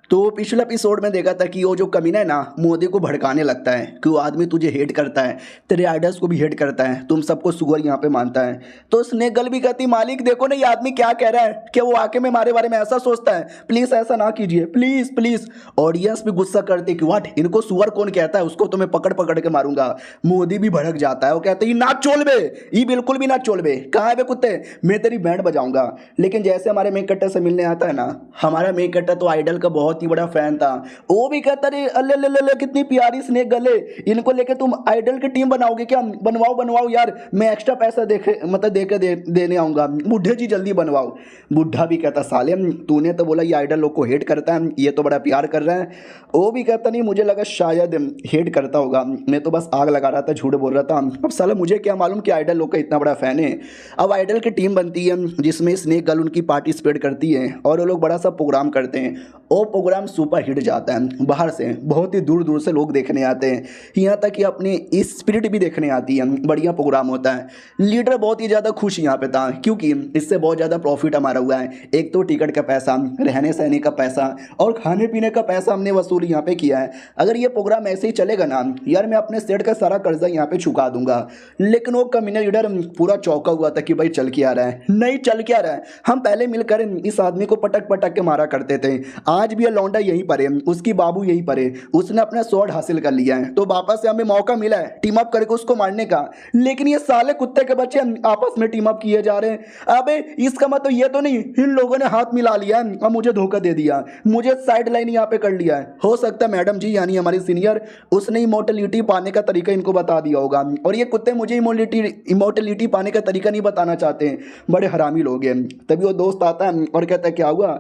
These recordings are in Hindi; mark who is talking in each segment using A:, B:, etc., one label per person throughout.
A: तो पिछले एपिसोड में देखा था कि वो जो कमीना है ना मोदी को भड़काने लगता है कि वो आदमी तुझे हेट करता है, तेरे आइडल्स को भी हेट करता है, तुम सबको सुअर यहाँ पे मानता है। तो स्नेक गर्ल भी कहती मालिक देखो ना ये आदमी क्या कह रहा है कि वो आके में हमारे बारे में ऐसा सोचता है, प्लीज ऐसा ना कीजिए प्लीज प्लीज। ऑडियंस भी गुस्सा करती कि व्हाट इनको सुअर कौन कहता है, उसको तो मैं पकड़ पकड़ के मारूंगा। मोदी भी भड़क जाता है, वो कहते हैं ना चोल बे, ये बिल्कुल भी ना चोल बे, कहाँ है बे कुत्ते, मैं तेरी बैंड बजाऊंगा। लेकिन जैसे हमारे मेक कट्टर से मिलने आता है ना, हमारा मेक कट्टर तो आइडल का बहुत ही बड़ा फैन था। वो भी कहता रे अल्ले ले ले ले कितनी प्यारी स्नेक गले, इनको लेके तुम आइडल की टीम बनाओगे क्या, बनवाओ बनवाओ यार, मैं एक्स्ट्रा पैसा देखे मतलब देने आऊंगा, बुढ़े जी जल्दी बनवाओ। बुढ़ा भी कहता साले तूने तो बोला ये आइडल लोग को हेट करता है, ये तो बड़ा प्यार कर रहा है। वो भी कहता नहीं मुझे लगा शायद हेट करता होगा, मैं तो बस आग लगा रहा था, झूठ बोल रहा था। अब साला मुझे क्या मालूम कि आइडल लोग का इतना बड़ा फैन है। अब आइडल की टीम बनती है जिसमें स्नेक गर्ल उनकी पार्टिसिपेट करती है और वो लोग बड़ा सा प्रोग्राम करते हैं। वो प्रोग्राम सुपर हिट जाता है, बाहर से बहुत ही दूर दूर से लोग देखने आते हैं, यहाँ तक कि अपनी स्पिरिट भी देखने आती है, बढ़िया प्रोग्राम होता है। लीडर बहुत ही ज़्यादा खुश यहाँ पे था क्योंकि इससे बहुत ज़्यादा प्रॉफिट हमारा हुआ है। एक तो टिकट का पैसा, रहने सहने का पैसा और खाने पीने का पैसा हमने वसूल यहाँ पे किया है। अगर ये प्रोग्राम ऐसे ही चलेगा ना यार, मैं अपने सेट का सारा कर्जा यहाँ पे चुका दूंगा। लेकिन वो कमीना लीडर पूरा चौंका हुआ था कि भाई चल क्या रहा है, नहीं चल क्या रहा है, हम पहले मिलकर इस आदमी को पटक पटक के मारा करते थे, आज भी ये लौंडा यहीं पर है, उसकी बाबू यहीं पर है, उसने अपना स्वॉर्ड हासिल कर लिया है, तो वापस से हमें मौका मिला है टीम अप करके उसको मारने का। लेकिन ये साले कुत्ते के बच्चे आपस में टीम अप किए जा रहे हैं। अबे इसका मतलब ये तो नहीं इन लोगों ने हाथ मिला लिया और मुझे धोखा दे दिया, मुझे साइड लाइन यहाँ पे कर लिया है। हो सकता है मैडम जी यानी हमारी सीनियर, उसने इमोर्टलिटी पाने का तरीका इनको बता दिया होगा और ये कुत्ते मुझे इमोर्टलिटी पाने का तरीका नहीं बताना चाहते हैं, बड़े हरामी लोग हैं। तभी वो दोस्त आता है और कहता है क्या हुआ,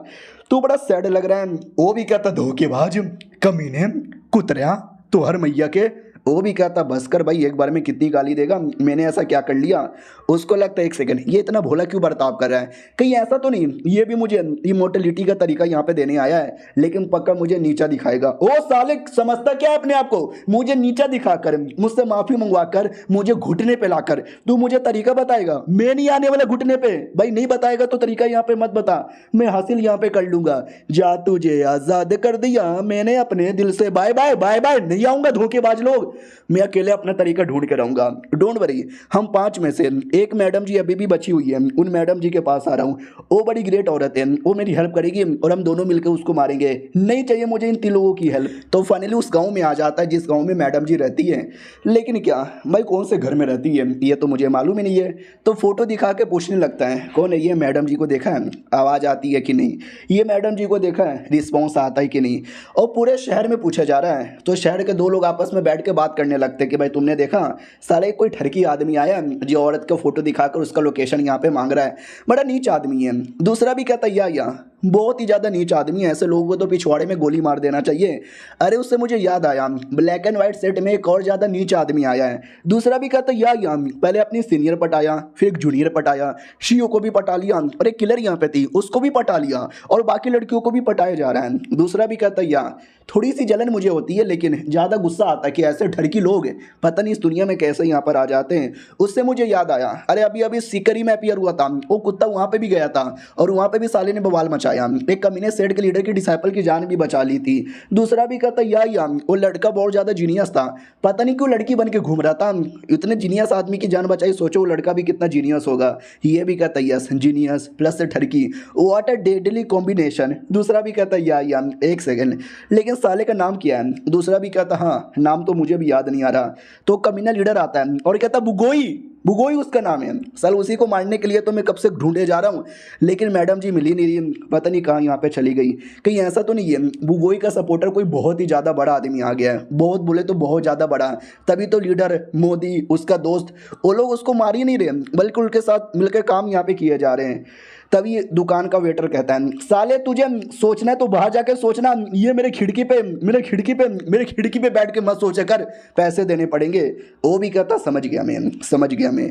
A: तू बड़ा सैड लग रहा है। वो भी कहता धोखेबाज, कमीने, कुतरिया, तो हर मैया के। वो भी कहता बस कर भाई, एक बार में कितनी गाली देगा, मैंने ऐसा क्या कर लिया। उसको लगता है एक सेकंड ये इतना भोला क्यों बर्ताव कर रहा है, कहीं ऐसा तो नहीं ये भी मुझे इमोर्टलिटी का तरीका यहाँ पे देने आया है, लेकिन पक्का मुझे नीचा दिखाएगा। ओ साले समझता क्या है अपने आप को, मुझे नीचा दिखाकर, मुझसे माफी मंगवा कर, मुझे घुटने पे लाकर तू मुझे तरीका बताएगा। मैं नहीं आने वाला घुटने पे, भाई नहीं बताएगा तो तरीका यहाँ पे मत बता, मैं हासिल यहाँ पे कर लूंगा। जा तुझे आजाद कर दिया मैंने अपने दिल से, बाय बाय बाय बाय, नहीं आऊंगा धोखेबाज लोग, मैं अकेले अपना तरीका ढूंढ के रहूंगा। डोंट वरी, हम 5 में से एक मैडम जी अभी भी बची हुई है, उन मैडम जी के पास आ रहा हूँ, वो बड़ी ग्रेट औरत है, वो मेरी हेल्प करेगी और हम दोनों मिलकर उसको मारेंगे। नहीं चाहिए मुझे इन 3 लोगों की हेल्प। तो फाइनली उस गांव में आ जाता है जिस गांव में मैडम जी रहती है। लेकिन क्या भाई कौन से घर में रहती है ये तो मुझे मालूम ही नहीं है। तो फोटो दिखा के पूछने लगता है कौन है ये, मैडम जी को देखा है, आवाज़ आती है कि नहीं, ये मैडम जी को देखा है, रिस्पॉन्स आता है कि नहीं। और पूरे शहर में पूछा जा रहा है। तो शहर के 2 लोग आपस में बैठ के बात करने लगते कि भाई तुमने देखा साले कोई ठरकी आदमी आया जो औरत को फोटो दिखाकर उसका लोकेशन यहाँ पे मांग रहा है, बड़ा नीच आदमी है। दूसरा भी कहता या बहुत ही ज़्यादा नीच आदमी है, ऐसे लोगों को तो पिछवाड़े में गोली मार देना चाहिए। अरे उससे मुझे याद आया ब्लैक एंड व्हाइट सेट में एक और ज़्यादा नीच आदमी आया है। दूसरा भी कहता या पहले अपनी सीनियर पटाया, फिर एक जूनियर पटाया, शियो को भी पटा लिया और एक किलर यहाँ पे थी उसको भी पटा लिया और बाकी लड़कियों को भी पटाया जा रहा है। दूसरा भी कहता या थोड़ी सी जलन मुझे होती है लेकिन ज़्यादा गुस्सा आता है कि ऐसे ठरकी लोग पता नहीं इस दुनिया में कैसे यहाँ पर आ जाते हैं। उससे मुझे याद आया अरे अभी सीकरी में अपियर हुआ था, वो कुत्ता वहाँ पे भी गया था और वहाँ पे भी साले ने बवाल मचाया, एक कमीने सेठ के लीडर की डिसाइपल की जान भी बचा ली थी। दूसरा भी कहता या वो लड़का बहुत ज़्यादा जीनियस था, पता नहीं क्यों लड़की बन के घूम रहा था, इतने जीनियस आदमी की जान बचाई, सोचो वो लड़का भी कितना जीनियस होगा। ये भी कहता यस जीनियस प्लस ठरकी, व्हाट अ डेडली कॉम्बिनेशन। दूसरा भी कहता या एक सेकेंड लेकिन साले का नाम क्या है। दूसरा भी कहता हाँ नाम तो मुझे भी याद नहीं आ रहा। तो कमीना लीडर आता है और कहता बुगोई उसका नाम है। साल उसी को मारने के लिए तो मैं कब से ढूंढे जा रहा हूँ, लेकिन मैडम जी मिली नहीं रही, पता नहीं कहाँ यहाँ पे चली गई। कहीं ऐसा तो नहीं है बुगोई का सपोर्टर कोई बहुत ही ज़्यादा बड़ा आदमी आ गया है, बहुत बोले तो बहुत ज़्यादा बड़ा, तभी तो लीडर मोदी उसका दोस्त वो लोग उसको मार ही नहीं रहे बल्कि उनके साथ मिलकर काम यहाँ पे किए जा रहे हैं। तभी दुकान का वेटर कहता है साले तुझे सोचना है तो बाहर जाके सोचना, ये मेरे खिड़की पे बैठ के मत सोचा कर, पैसे देने पड़ेंगे। वो भी कहता समझ गया मैं।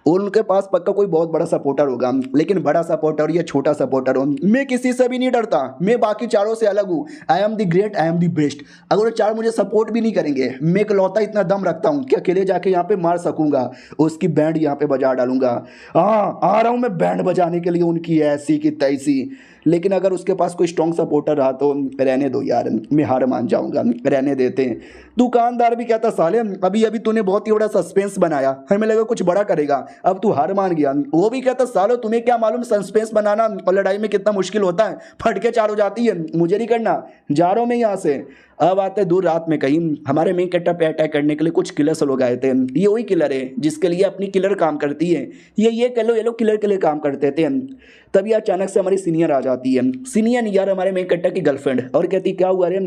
A: और उनके पास पक्का कोई बहुत बड़ा सपोर्टर होगा, लेकिन बड़ा सपोर्टर या छोटा सपोर्टर हो मैं किसी से भी नहीं डरता, मैं बाकी चारों से अलग हूँ। I am the great, I am the best. अगर वो 4 मुझे सपोर्ट भी नहीं करेंगे, मैं इकलौता इतना दम रखता हूँ कि अकेले जाके यहाँ पे मार सकूंगा, उसकी बैंड यहाँ पे बजा डालूंगा। हाँ आ रहा हूँ मैं बैंड बजाने के लिए उनकी ऐसी की तैसी। लेकिन अगर उसके पास कोई स्ट्रॉन्ग सपोर्टर रहा तो रहने दो यार, मैं हार मान जाऊंगा, रहने देते हैं। दुकानदार भी कहता साले अभी अभी तूने बहुत ही बड़ा सस्पेंस बनाया, हमें लगा कुछ बड़ा करेगा, अब तू हार मान गया। वो भी कहता सालो तुम्हें क्या मालूम सस्पेंस बनाना और लड़ाई में कितना मुश्किल होता है, फटके चार हो जाती है, मुझे नहीं करना, जा रहा हूं मैं यहाँ से। अब आते दूर रात में कहीं हमारे मेन कैरेक्टर पे अटैक करने के लिए कुछ किलर्स लोग आए थे। ये वही किलर है जिसके लिए अपनी किलर काम करती है, ये कह लो ये लोग किलर के लिए काम करते थे। तभी अचानक से हमारी सीनियर आ जाती है, सीनियर यार हमारे मेन कैरेक्टर की गर्लफ्रेंड, और कहती क्या हुआ रे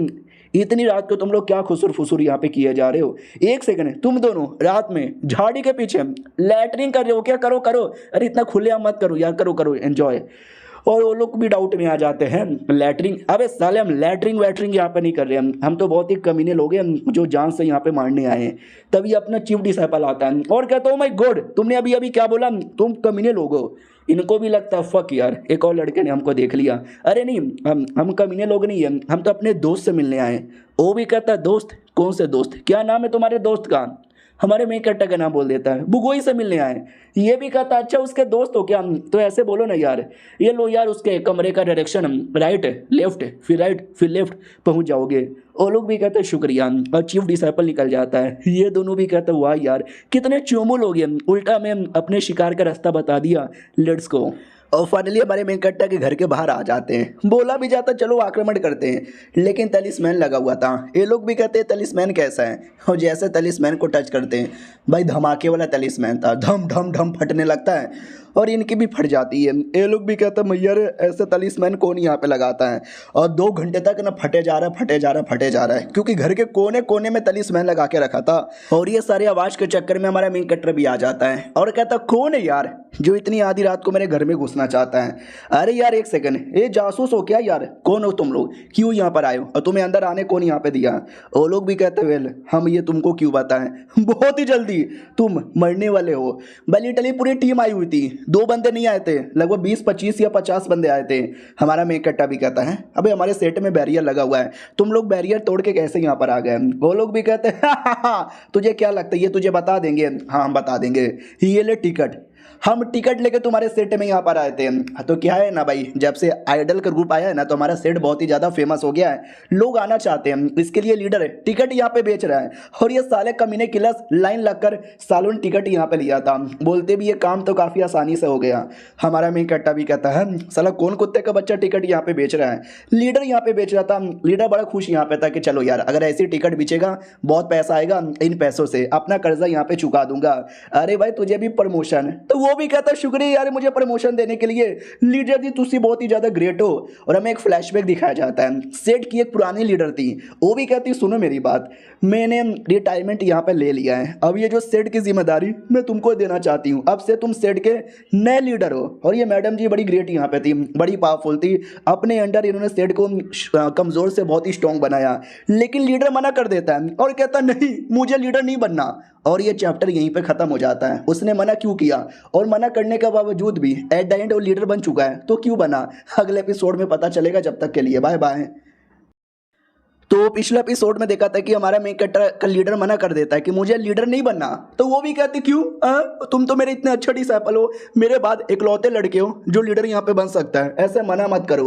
A: इतनी रात को तुम लोग क्या खुसुर फुसुर यहाँ पे किए जा रहे हो, एक सेकंड तुम दोनों रात में झाड़ी के पीछे लैटरिंग कर रहे हो क्या, करो करो, अरे इतना खुले मत करो यार, करो करो एंजॉय। और वो लोग भी डाउट में आ जाते हैं, लैटरिंग, अबे साले हम लैटरिंग वैटरिंग यहाँ पे नहीं कर रहे, हम तो बहुत ही कमीने लोग हैं जो जान से यहाँ पे मारने आए हैं। तभी अपना चीफ डिसाइपल आता है और कहता हूँ माय गॉड तुमने अभी अभी क्या बोला, तुम कमीने लोग हो। इनको भी लगता है फक यार एक और लड़के ने हमको देख लिया, अरे नहीं हम कमीने लोग नहीं है, हम तो अपने दोस्त से मिलने आए। वो भी कहता है दोस्त, कौन से दोस्त, क्या नाम है तुम्हारे दोस्त का, हमारे मेन कैरेक्टर का नाम बोल देता है, बुगोई से मिलने आए। ये भी कहता अच्छा उसके दोस्त हो क्या, तो ऐसे बोलो ना यार, ये लो यार उसके कमरे का डायरेक्शन, राइट लेफ्ट फिर राइट फिर लेफ्ट पहुंच जाओगे। वो लोग भी कहते हैं शुक्रिया, और चीफ डिसाइपल निकल जाता है। ये दोनों भी कहते हैं वाह यार कितने चोमू लोग हैं, उल्टा में अपने शिकार का रास्ता बता दिया लेट्स गो। और फाइनली हमारे मेन कैरेक्टर के घर के बाहर आ जाते हैं, बोला भी जाता चलो आक्रमण करते हैं, लेकिन तलिस्मैन लगा हुआ था। ये लोग भी कहते हैं तलिस्मैन कैसा है, और जैसे तलिस्मैन को टच करते हैं भाई धमाके वाला तलिस्मैन था, धम धम धम फटने लगता है और इनकी भी फट जाती है। ये लोग भी कहते हैं मैया ऐसे तलिस्मैन कौन यहाँ पे लगाता है, और 2 घंटे तक ना फटे जा रहा है फटे जा रहा है फटे जा रहा है, क्योंकि घर के कोने कोने में तलिस्मैन लगा के रखा था। और ये सारे आवाज़ के चक्कर में हमारा मेन कैरेक्टर भी आ जाता है और कहता कौन है यार जो इतनी आधी रात को मेरे घर में घुसना चाहता है। अरे यार एक सेकंड, ये जासूस हो क्या यार, कौन हो तुम लोग, क्यों यहाँ पर आए हो, और तुम्हें अंदर आने कौन यहाँ पे दिया। वो लोग भी कहते वेल हम ये तुमको क्यों बताएं, बहुत ही जल्दी तुम मरने वाले हो। भली टली पूरी टीम आई हुई थी, 2 बंदे नहीं आए थे, लगभग 20-25 या 50 बंदे आए थे। हमारा मेन कैरेक्टर भी कहता है अबे हमारे सेट में बैरियर लगा हुआ है, तुम लोग बैरियर तोड़ के कैसे यहाँ पर आ गए। वो लोग भी कहते हैं तुझे क्या लगता है ये तुझे बता देंगे, हाँ हम बता देंगे, ये ले टिकट, हम टिकट लेके तुम्हारे सेट में यहाँ पर आए थे। तो क्या है ना भाई, जब से आइडल का ग्रुप आया है ना तो हमारा सेट बहुत ही ज़्यादा फेमस हो गया है, लोग आना चाहते हैं, इसके लिए लीडर है टिकट यहाँ पे बेच रहा है। और ये साले कमीने किलर्स लाइन लगकर सालों ने टिकट यहाँ पे लिया था, बोलते भी ये काम तो काफ़ी आसानी से हो गया। हमारा मेन कट्टा भी कहता है साला कौन कुत्ते का बच्चा टिकट यहाँ पे बेच रहा है, लीडर यहाँ पे बेच रहा था। लीडर बड़ा खुश यहाँ पे था कि चलो यार अगर ऐसी टिकट बेचेगा बहुत पैसा आएगा, इन पैसों से अपना कर्जा यहाँ पे चुका दूंगा। अरे भाई तुझे भी प्रमोशन, तो वो भी कहता शुक्रिया यार मुझे प्रमोशन देने के लिए, लीडर जी तुसी बहुत ही ज्यादा ग्रेट हो। और हमें एक फ्लैशबैक दिखाया जाता है, सेट की एक पुरानी लीडर थी, वो भी कहती सुनो मेरी बात, मैंने रिटायरमेंट यहाँ पे ले लिया है, अब ये जो सेट की जिम्मेदारी मैं तुमको देना चाहती हूँ, अब से तुम सेट के नए लीडर हो। और ये मैडम जी बड़ी ग्रेट यहाँ पे थी, बड़ी पावरफुल थी, अपने अंडर इन्होंने सेट को कमजोर से बहुत ही स्ट्रॉन्ग बनाया। लेकिन लीडर मना कर देता है और कहता नहीं मुझे लीडर नहीं बनना, और ये चैप्टर यहीं पे खत्म हो जाता है। उसने मना क्यों किया, और मना करने के बावजूद भी एट द एंड वो लीडर बन चुका है, तो क्यों बना अगले एपिसोड में पता चलेगा। जब तक के लिए बाय बाय। तो पिछले एपिसोड में देखा था कि हमारा मेन कैरेक्टर का लीडर मना कर देता है कि मुझे लीडर नहीं बनना, तो वो भी कहती क्यों, तुम तो मेरे इतने अच्छे डिसाइपल हो, मेरे बाद इकलौते लड़के हो जो लीडर यहाँ पे बन सकता है, ऐसे मना मत करो।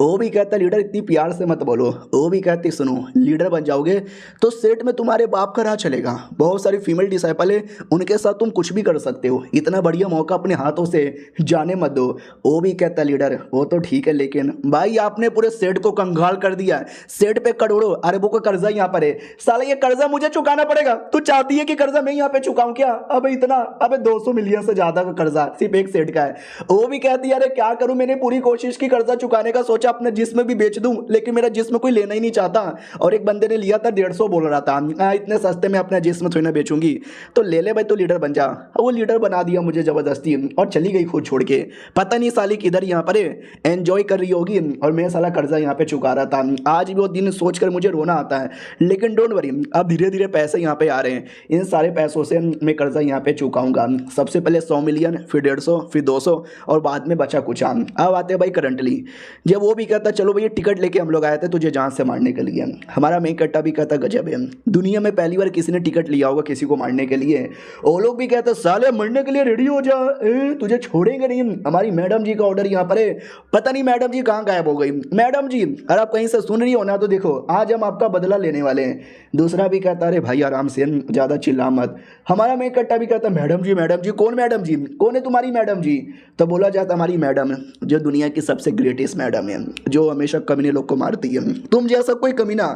A: वो भी कहता लीडर इतनी प्यार से मत बोलो। वो भी कहती सुनो लीडर बन जाओगे तो सेट में तुम्हारे बाप का राह चलेगा, बहुत सारी फीमेल डिसाइपल है उनके साथ तुम कुछ भी कर सकते हो, इतना बढ़िया मौका अपने हाथों से जाने मत दो। वो भी कहता लीडर वो तो ठीक है, लेकिन भाई आपने पूरे सेट को कंगाल कर दिया, सेट पे करोड़ों अरबों का कर्जा यहाँ पर है, साला ये कर्जा मुझे चुकाना पड़ेगा। तू चाहती है कि कर्जा मैं यहाँ पे चुकाऊं क्या, अब इतना, अब 200 मिलियन से ज्यादा का कर्जा सिर्फ एक सेट का है। वो भी कहती है अरे क्या करूं, मैंने पूरी कोशिश की कर्जा चुकाने का, सोचा अपने जिस्म भी बेच दूं, लेकिन मेरा जिस्म कोई लेना ही नहीं चाहता। और एक बंदे ने लिया था 150 बोल रहा था, इतने सस्ते में अपना जिस्म थोड़ी ना बेचूंगी, तो ले ले भाई तो लीडर बन जा। वो लीडर बना दिया मुझे जबरदस्ती, और चली गई खुद छोड़ के, पता नहीं साली किधर यहाँ पर एंजॉय कर रही होगी, और मैं साला कर्जा यहाँ पे चुका रहा था। आज भी वो दिन सोच कर फिर मुझे रोना आता है। लेकिन डोंट वरी, अब धीरे धीरे पैसे यहाँ पे आ रहे हैं। इन सारे पैसों से मैं कर्जा यहाँ पे चुकाऊंगा। सबसे पहले 100 मिलियन, फिर 150, फिर 200 और बाद में बचा कुछ। अब आते हैं भाई करंटली। जब वो भी कहता चलो भैया टिकट लेके हम लोग आए थे तुझे जान से मारने के लिए। हमारा मेन कट्टा भी कहता गजब है, दुनिया में पहली बार किसी ने टिकट लिया होगा किसी को मारने के लिए। वो लोग भी कहते साले मरने के लिए रेडी हो जा, तुझे छोड़ेंगे नहीं। हमारी मैडम जी का ऑर्डर यहाँ पर है, पता नहीं मैडम जी कहाँ गायब हो गई। मैडम जी अगर आप कहीं से सुन रही हो ना तो देखो आज हम आपका बदला लेने वाले हैं। दूसरा भी कहता अरे भाई आराम से, ज़्यादा चिल्ला मत। हमारा मेन कट्टा भी कहता मैडम जी कौन मैडम जी, कौन है तुम्हारी मैडम जी। तो बोला जाता हमारी मैडम जो दुनिया की सबसे ग्रेटेस्ट मैडम है, जो हमेशा कमीने लोग को मारती है। तुम जैसा कोई कमीना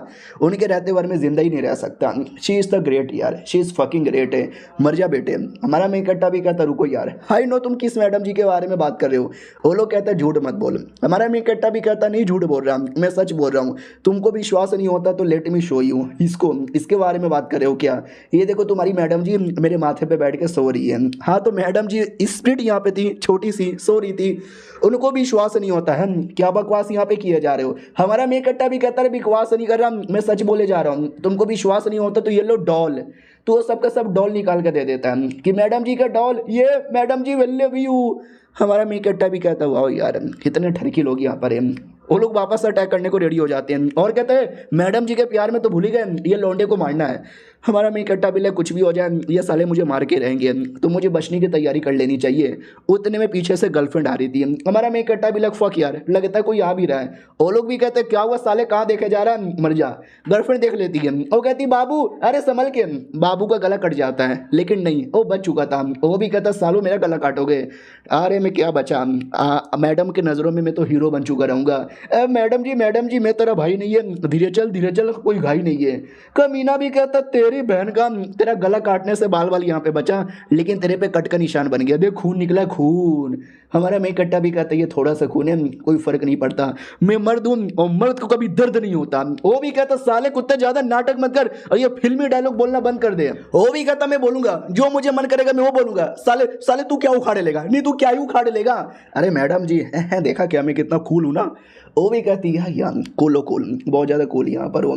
A: उनके रहते हुए में जिंदा ही नहीं रह सकता। शी इज़ द ग्रेट यार, शी इज़ फकिंग ग्रेट है। मर जा बेटे। हमारा मेन कट्टा भी कहता रुको यार, आई नो तुम किस मैडम जी के बारे में बात कर रहे हो। वो लोग कहता है झूठ मत बोल। हमारा मेन कट्टा भी कहता नहीं झूठ बोल रहा, मैं सच बोल रहा हूँ। तुमको विश्वास नहीं होता तो लेट मी शो यू। इसके बारे में बात कर रहे हो क्या। ये देखो तुम्हारी मैडम जी मेरे माथे पे बैठ के सो रही है। हाँ तो मैडम जी स्प्रिट यहाँ पे थी, छोटी सी सो रही थी, उनको भी विश्वास नहीं होता है। क्या बकवास यहाँ पे किए जा रहे हो। हमारा मेन कट्टा भी कहता है बकवास नहीं कर रहा, मैं सच बोले जा रहा हूँ। तुमको विश्वास नहीं होता तो ये लो डॉल, तो वो सबका सब डॉल निकाल के दे देता है कि मैडम जी का डॉल, ये मैडम जी वेल्ले भी यू। हमारा मेन कट्टा भी कहता हुआ यार कितने ठरकी लोग यहाँ पर हैं। वो लोग वापस अटैक करने को रेडी हो जाते हैं और कहते हैं मैडम जी के प्यार में तो भूल ही गए, ये लौंडे को मारना है। हमारा मेन कट्टा भी कुछ भी हो जाए ये साले मुझे मार के रहेंगे, तो मुझे बचने की तैयारी कर लेनी चाहिए। उतने में पीछे से गर्लफ्रेंड आ रही थी। हमारा मेन कट्टा भी फक यार, लगता है कोई आ भी रहा है। वो लोग भी कहते हैं क्या हुआ साले, कहाँ देखे जा रहा है, मर जा। गर्लफ्रेंड देख लेती है, वो कहती बाबू अरे संभल के। बाबू का गला कट जाता है लेकिन नहीं, वो बच चुका था। वो भी कहता सालों मेरा गला काटोगे। अरे मैं क्या बचा, मैडम के नज़रों में मैं तो हीरो बन चुका रहूँगा। मैडम जी मैं तेरा भाई नहीं है, धीरे चल कोई घाई नहीं है। कमीना भी कहता तेरी बहन का, तेरा गला काटने से बाल बाल यहाँ पे बचा लेकिन तेरे पे कट का निशान बन गया, देख खून निकला खून। हमारा मेन कट्टा भी कहता है ये थोड़ा सा खून है कोई फर्क नहीं पड़ता, मैं मर्द हूँ और मर्द को कभी दर्द नहीं होता। वो भी कहता साले कुत्ते ज्यादा नाटक मत कर और ये फिल्मी डायलॉग बोलना बंद कर दे। वो भी कहता मैं बोलूंगा जो मुझे मन करेगा मैं वो बोलूंगा। साले तू क्या उखाड़े लेगा, नहीं तू क्या ही उखाड़े लेगा। अरे मैडम जी देखा क्या मैं कितना कूल हूँ ना। वो भी कहती है यार कूल बहुत ज़्यादा कूल यहाँ पर। वो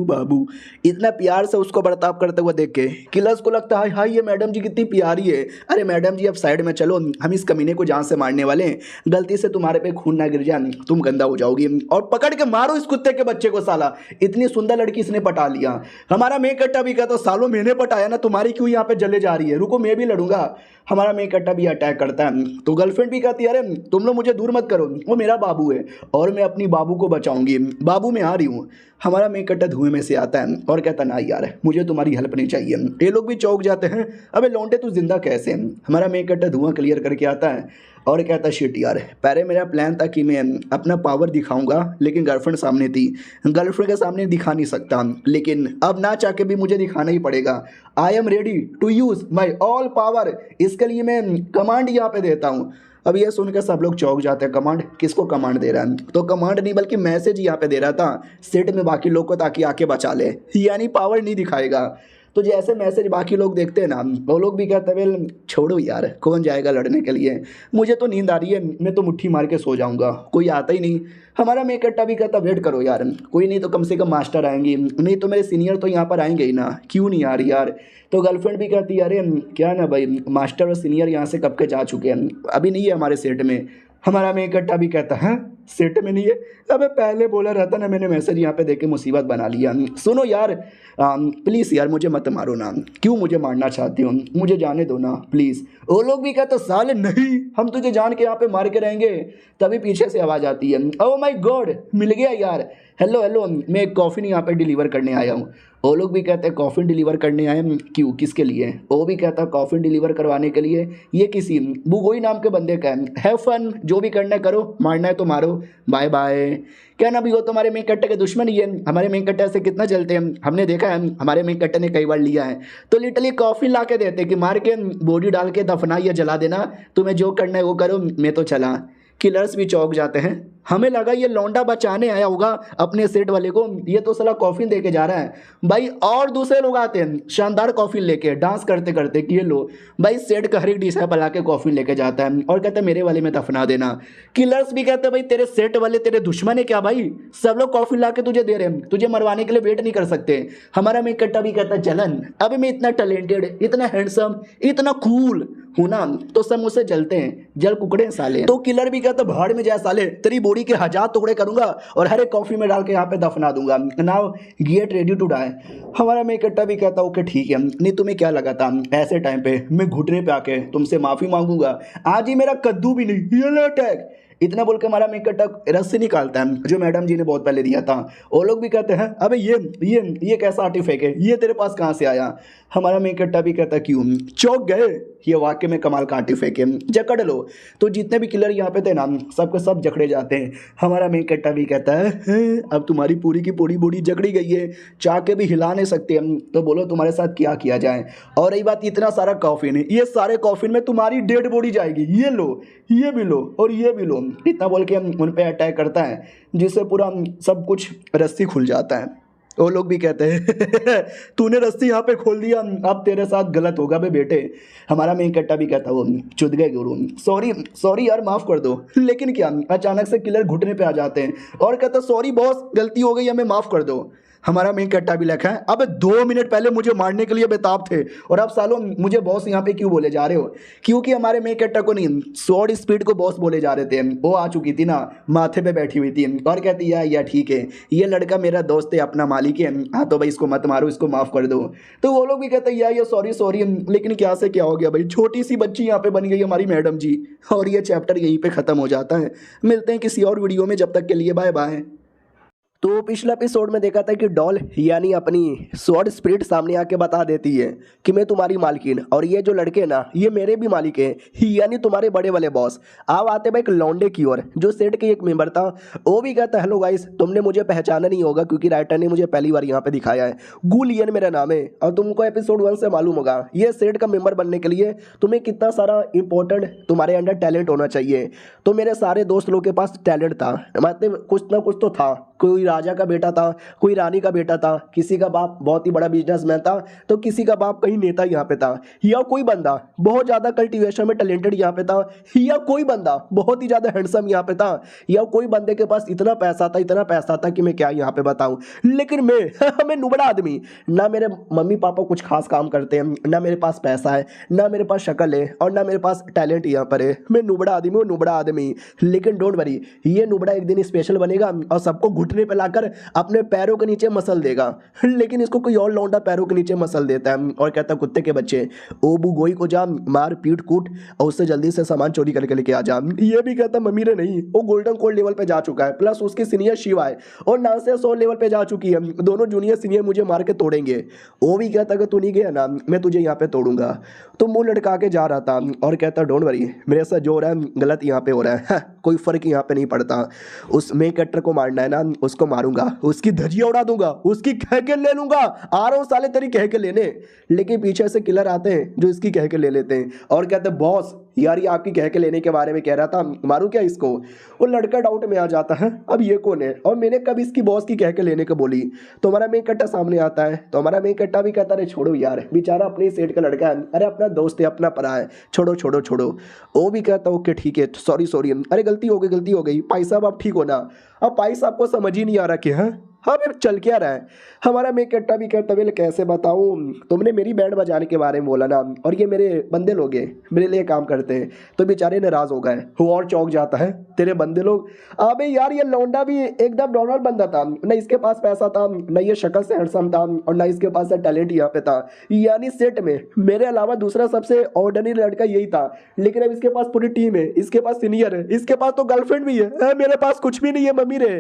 A: बाबू इतना प्यार से उसको बर्ताव करते हुए देख के किलर्स को लगता है हाय ये मैडम जी कितनी प्यारी है। अरे मैडम जी अब साइड में चलो, हम इस कमीने को जान से मारने वाले हैं, गलती से तुम्हारे पे खून ना गिर जाए तुम गंदा हो जाओगी। और पकड़ के मारो इस कुत्ते के बच्चे को, साला इतनी सुंदर लड़की इसने पटा लिया। हमारा मेन कट्टा भी कहता सालों मैंने पटाया ना, तुम्हारी क्यों यहाँ पे जले जा रही है, रुको मैं भी लड़ूंगा। हमारा मेन कट्टा भी अटैक करता है। तो गर्लफ्रेंड भी कहती है अरे तुम लोग मुझे दूर मत करो, वो मेरा बाबू है और मैं अपनी बाबू को बचाऊंगी, बाबू मैं आ रही हूँ। हमारा मेन कट्टा धुएं में से आता है और कहता ना यार मुझे तुम्हारी हेल्प नहीं चाहिए। ये लोग भी चौंक जाते हैं, अबे लौंडे तू जिंदा कैसे। हमारा मेन कट्टा धुआं क्लियर करके आता है और कहता शिट यार, पहले मेरा प्लान था कि मैं अपना पावर दिखाऊंगा लेकिन गर्लफ्रेंड सामने थी, गर्लफ्रेंड के सामने दिखा नहीं सकता, लेकिन अब ना चाह के भी मुझे दिखाना ही पड़ेगा। I am ready to use my all power, इसके लिए मैं कमांड यहाँ पे देता हूँ। अब ये सुनकर सब लोग चौंक जाते हैं, कमांड किसको कमांड दे रहा है। तो कमांड नहीं बल्कि मैसेज यहाँ पे दे रहा था सेट में बाकी लोग को, ताकि आके बचा ले, यानी पावर नहीं दिखाएगा। तो जैसे मैसेज बाकी लोग देखते हैं ना, वो लोग भी कहते हैं वेल छोड़ो यार कौन जाएगा लड़ने के लिए, मुझे तो नींद आ रही है, मैं तो मुट्ठी मार के सो जाऊंगा, कोई आता ही नहीं। हमारा मेन कट्टा भी कहता वेट करो यार, कोई नहीं तो कम से कम मास्टर आएंगी, नहीं तो मेरे सीनियर तो यहाँ पर आएंगे ही ना, क्यों नहीं आ रही यार। तो गर्लफ्रेंड भी कहती है अरे क्या ना भाई, मास्टर और सीनियर यहाँ से कब के जा चुके हैं, अभी नहीं है हमारे सेट में। हमारा मेन कट्टा भी कहता है सेट में नहीं है, अबे पहले बोला रहता ना, मैंने मैसेज यहाँ पे देख के मुसीबत बना लिया। सुनो यार प्लीज़ यार मुझे मत मारो ना, क्यों मुझे मारना चाहती हो, मुझे जाने दो ना प्लीज़। वो लोग भी कहते साले नहीं हम तुझे जान के यहाँ पे मार के रहेंगे। तभी पीछे से आवाज़ आती है ओह माय गॉड मिल गया यार, हेलो मैं एक कॉफ़ी यहाँ पे डिलीवर करने आया हूँ। वो लोग भी कहते हैं कॉफ़ी डिलीवर करने आए, क्यों किसके लिए। वो भी कहता है कॉफ़ी डिलीवर करवाने के लिए, ये किसी बुगोई नाम के बंदे का है, हैव फन, जो भी करना है करो, मारना है तो मारो, बाय बाय। क्या ना भी हो तुम्हारे मेन कट्टे के दुश्मन ही है, हमारे मेन कट्टे से कितना चलते हैं, हमने देखा है हमारे मेन कट्टे ने कई बार लिया है। तो लिटरली कॉफ़ी ला के देते कि मार के बॉडी डाल के दफना या जला देना, तुम्हें जो करना है वो करो, मैं तो चला। किलर्स भी चौंक जाते हैं। हमें लगा ये लौंडा बचाने आया होगा अपने सेट वाले को, ये तो साला कॉफिन दे के जा रहा है भाई। और दूसरे लोग आते हैं शानदार कॉफिन लेके डांस करते करते कि ये लो भाई, सेट का हर एक डिसाइपल आके कॉफिन लेके जाता है और कहता है मेरे वाले में दफना देना। किलर्स भी कहते हैं भाई तेरे सेट वाले तेरे दुश्मन है क्या भाई, सब लोग कॉफिन ला के तुझे दे रहे हैं, तुझे मरवाने के लिए वेट नहीं कर सकते। हमारा में कट्टा भी कहता है जलन, अभी मैं इतना टैलेंटेड, इतना हैंडसम, इतना कूल हूं ना, तो सब मुझसे जलते हैं, जल कुकड़े साले। तो किलर भी कहता भाड़ में जाए साले, तेरी बॉडी के 1000 टुकड़े करूंगा और हर एक कॉफी में डाल के यहाँ पे दफना दूंगा। Now get ready to die. हमारा मैं इकट्ठा भी कहता ओके ठीक है, नहीं तुम्हें क्या लगा था ऐसे टाइम पे मैं घुटने पे आके तुमसे माफी मांगूंगा, आज ही मेरा कद्दू भी नहीं, ये ले अटैक। इतना बोल के हमारा मेकअप टक रस्सी निकालता है जो मैडम जी ने बहुत पहले दिया था। वो लोग भी कहते हैं अबे ये कैसा आर्टिफैक्ट है, ये तेरे पास कहाँ से आया। हमारा मेकअप भी कहता क्यों, चौंक गए, ये वाकई में कमाल का आर्टिफैक्ट है, जकड़ लो। तो जितने भी किलर यहाँ पे थे ना सबके सब जकड़े जाते हैं। हमारा मेकअप भी कहता है अब तुम्हारी पूरी की पूरी बॉडी जकड़ी गई है, चाह के भी हिला नहीं सकते हम, तो बोलो तुम्हारे साथ क्या किया जाए। और रही बात इतना सारा कॉफिन है, ये सारे कॉफिन में तुम्हारी डेड बॉडी जाएगी, ये लो, ये भी लो और ये भी लो। इतना बोल के हम उन पे अटैक करता है जिससे पूरा सब कुछ रस्सी खुल जाता है। वो लोग भी कहते हैं तूने रस्सी यहाँ पे खोल दिया, अब तेरे साथ गलत होगा बे बेटे। हमारा मैं इकट्ठा भी कहता वो चुद गए गुरु, सॉरी यार माफ़ कर दो। लेकिन क्या अचानक से किलर घुटने पे आ जाते हैं और कहता सॉरी बॉस गलती हो गई, हमें माफ़ कर दो। हमारा मेन कट्टा भी लिखा है अब 2 मिनट पहले मुझे मारने के लिए बेताब थे और अब सालों मुझे बॉस यहाँ पे क्यों बोले जा रहे हो, क्योंकि हमारे मेन कट्टा को नहीं स्वॉर्ड स्पीड को बॉस बोले जा रहे थे। वो आ चुकी थी ना, माथे पे बैठी हुई थी और कहती या ठीक है ये लड़का मेरा दोस्त है, अपना मालिक है, हाँ तो भाई इसको मत मारो, इसको माफ़ कर दो। तो वो लोग भी कहते हैं या सॉरी। लेकिन क्या से क्या हो गया भाई, छोटी सी बच्ची यहाँ पे बन गई हमारी मैडम जी। और ये चैप्टर यहीं पे ख़त्म हो जाता है। मिलते हैं किसी और वीडियो में, जब तक के लिए बाय बाय। तो पिछला एपिसोड में देखा था कि डॉल यानी अपनी स्वॉर्ड स्पिरिट सामने आके बता देती है कि मैं तुम्हारी मालकिन और ये जो लड़के ना ये मेरे भी मालिक हैं, यानी तुम्हारे बड़े वाले बॉस। अब आते भाई एक लौंडे की ओर जो सेट के एक मेंबर था। वो भी कहता हेलो गाइस, तुमने मुझे पहचाना नहीं होगा क्योंकि राइटर ने मुझे पहली बार यहाँ पे दिखाया है, गुलियन मेरा नाम है और तुमको एपिसोड 1 से मालूम होगा ये सेट का मेंबर बनने के लिए तुम्हें कितना सारा इंपॉर्टेंट तुम्हारे अंदर टैलेंट होना चाहिए। तो मेरे सारे दोस्त लोग के पास टैलेंट था, मतलब कुछ ना कुछ तो था। कोई राजा का बेटा था, कोई रानी का बेटा था, किसी का बाप बहुत ही बड़ा बिजनेसमैन था, तो किसी का बाप कहीं नेता यहाँ पे था, या कोई बंदा बहुत ज़्यादा कल्टीवेशन में टैलेंटेड यहाँ पे था, या कोई बंदा बहुत ही ज़्यादा हैंडसम यहाँ पे था, या कोई बंदे के पास इतना पैसा था कि मैं क्या यहाँ पे बताऊँ। लेकिन मैं नुबड़ा आदमी, ना मेरे मम्मी पापा कुछ खास काम करते हैं, ना मेरे पास पैसा है, ना मेरे पास शक्ल है और ना मेरे पास टैलेंट यहाँ पर है। मैं नुबड़ा आदमी हूँ, नुबड़ा आदमी। लेकिन डोंट वरी, ये नुबड़ा एक दिन स्पेशल बनेगा और सबको घुटने पे लाकर अपने पैरों के नीचे मसल देगा। लेकिन इसको कोई और लौंडा पैरों के नीचे मसल देता है और कहता है कुत्ते के बच्चे ओबू गोई को जा मार पीट कूट और उससे जल्दी से सामान चोरी करके लेके आ जा। ये भी कहता मम्मी रे नहीं, वो गोल्डन कोल्ड लेवल पे जा चुका है, प्लस उसकी सीनियर शिवा है और नासे 100 लेवल पे जा चुकी है, दोनों जूनियर सीनियर मुझे मार के तोड़ेंगे। वो भी कहता कि तू नहीं गया ना मैं तुझे यहाँ पे तोड़ूंगा। तो मुंह लटका के जा रहा था और कहता डोंट वरी, मेरे साथ जो हो रहा है गलत यहाँ पे हो रहा है, कोई फर्क यहाँ पे नहीं पड़ता। उस मेन कैरेक्टर को मारना है ना, उसको मारूंगा, उसकी धजिया उड़ा दूंगा, उसकी कह के ले लूंगा, आ रहा हूं साले तेरी कह के लेने। लेकिन पीछे से किलर आते हैं जो इसकी कह के ले लेते हैं और कहते हैं बॉस यार ये आपकी कह के लेने के बारे में कह रहा था, मारूं क्या इसको। वो लड़का डाउट में आ जाता है अब ये कौन है और मैंने कब इसकी बॉस की कह के लेने को बोली। तो हमारा मेन कट्टा सामने आता है, तो हमारा मेन कट्टा भी कहता अरे छोड़ो यार, बेचारा अपने सेट का लड़का है, अरे अपना दोस्त है, अपना परा है, छोड़ो। वो भी कहता ओके ठीक है सॉरी, अरे गलती हो गई भाई साहब आप ठीक हो ना। अब भाई साहब को समझ ही नहीं आ रहा कि हाँ चल क्या रहा है। हमारा मैं कट्टा भी कहता बोले कैसे बताऊँ, तुमने मेरी बैंड बजाने के बारे में बोला ना और ये मेरे बंदे लोग हैं मेरे लिए काम करते हैं, तो बेचारे नाराज़ हो गए। वो और चौंक जाता है तेरे बंदे लोग। अबे यार ये लौंडा भी एकदम नॉर्मल बंदा था, न इसके पास पैसा था, न ये शक्ल से हैंडसम था और न इसके पास टैलेंट यहाँ पे था, यानी सेट में मेरे अलावा दूसरा सबसे ऑर्डिनरी लड़का यही था। लेकिन अब इसके पास पूरी टीम है, इसके पास सीनियर है, इसके पास तो गर्लफ्रेंड भी है, मेरे पास कुछ भी नहीं है मम्मी रे।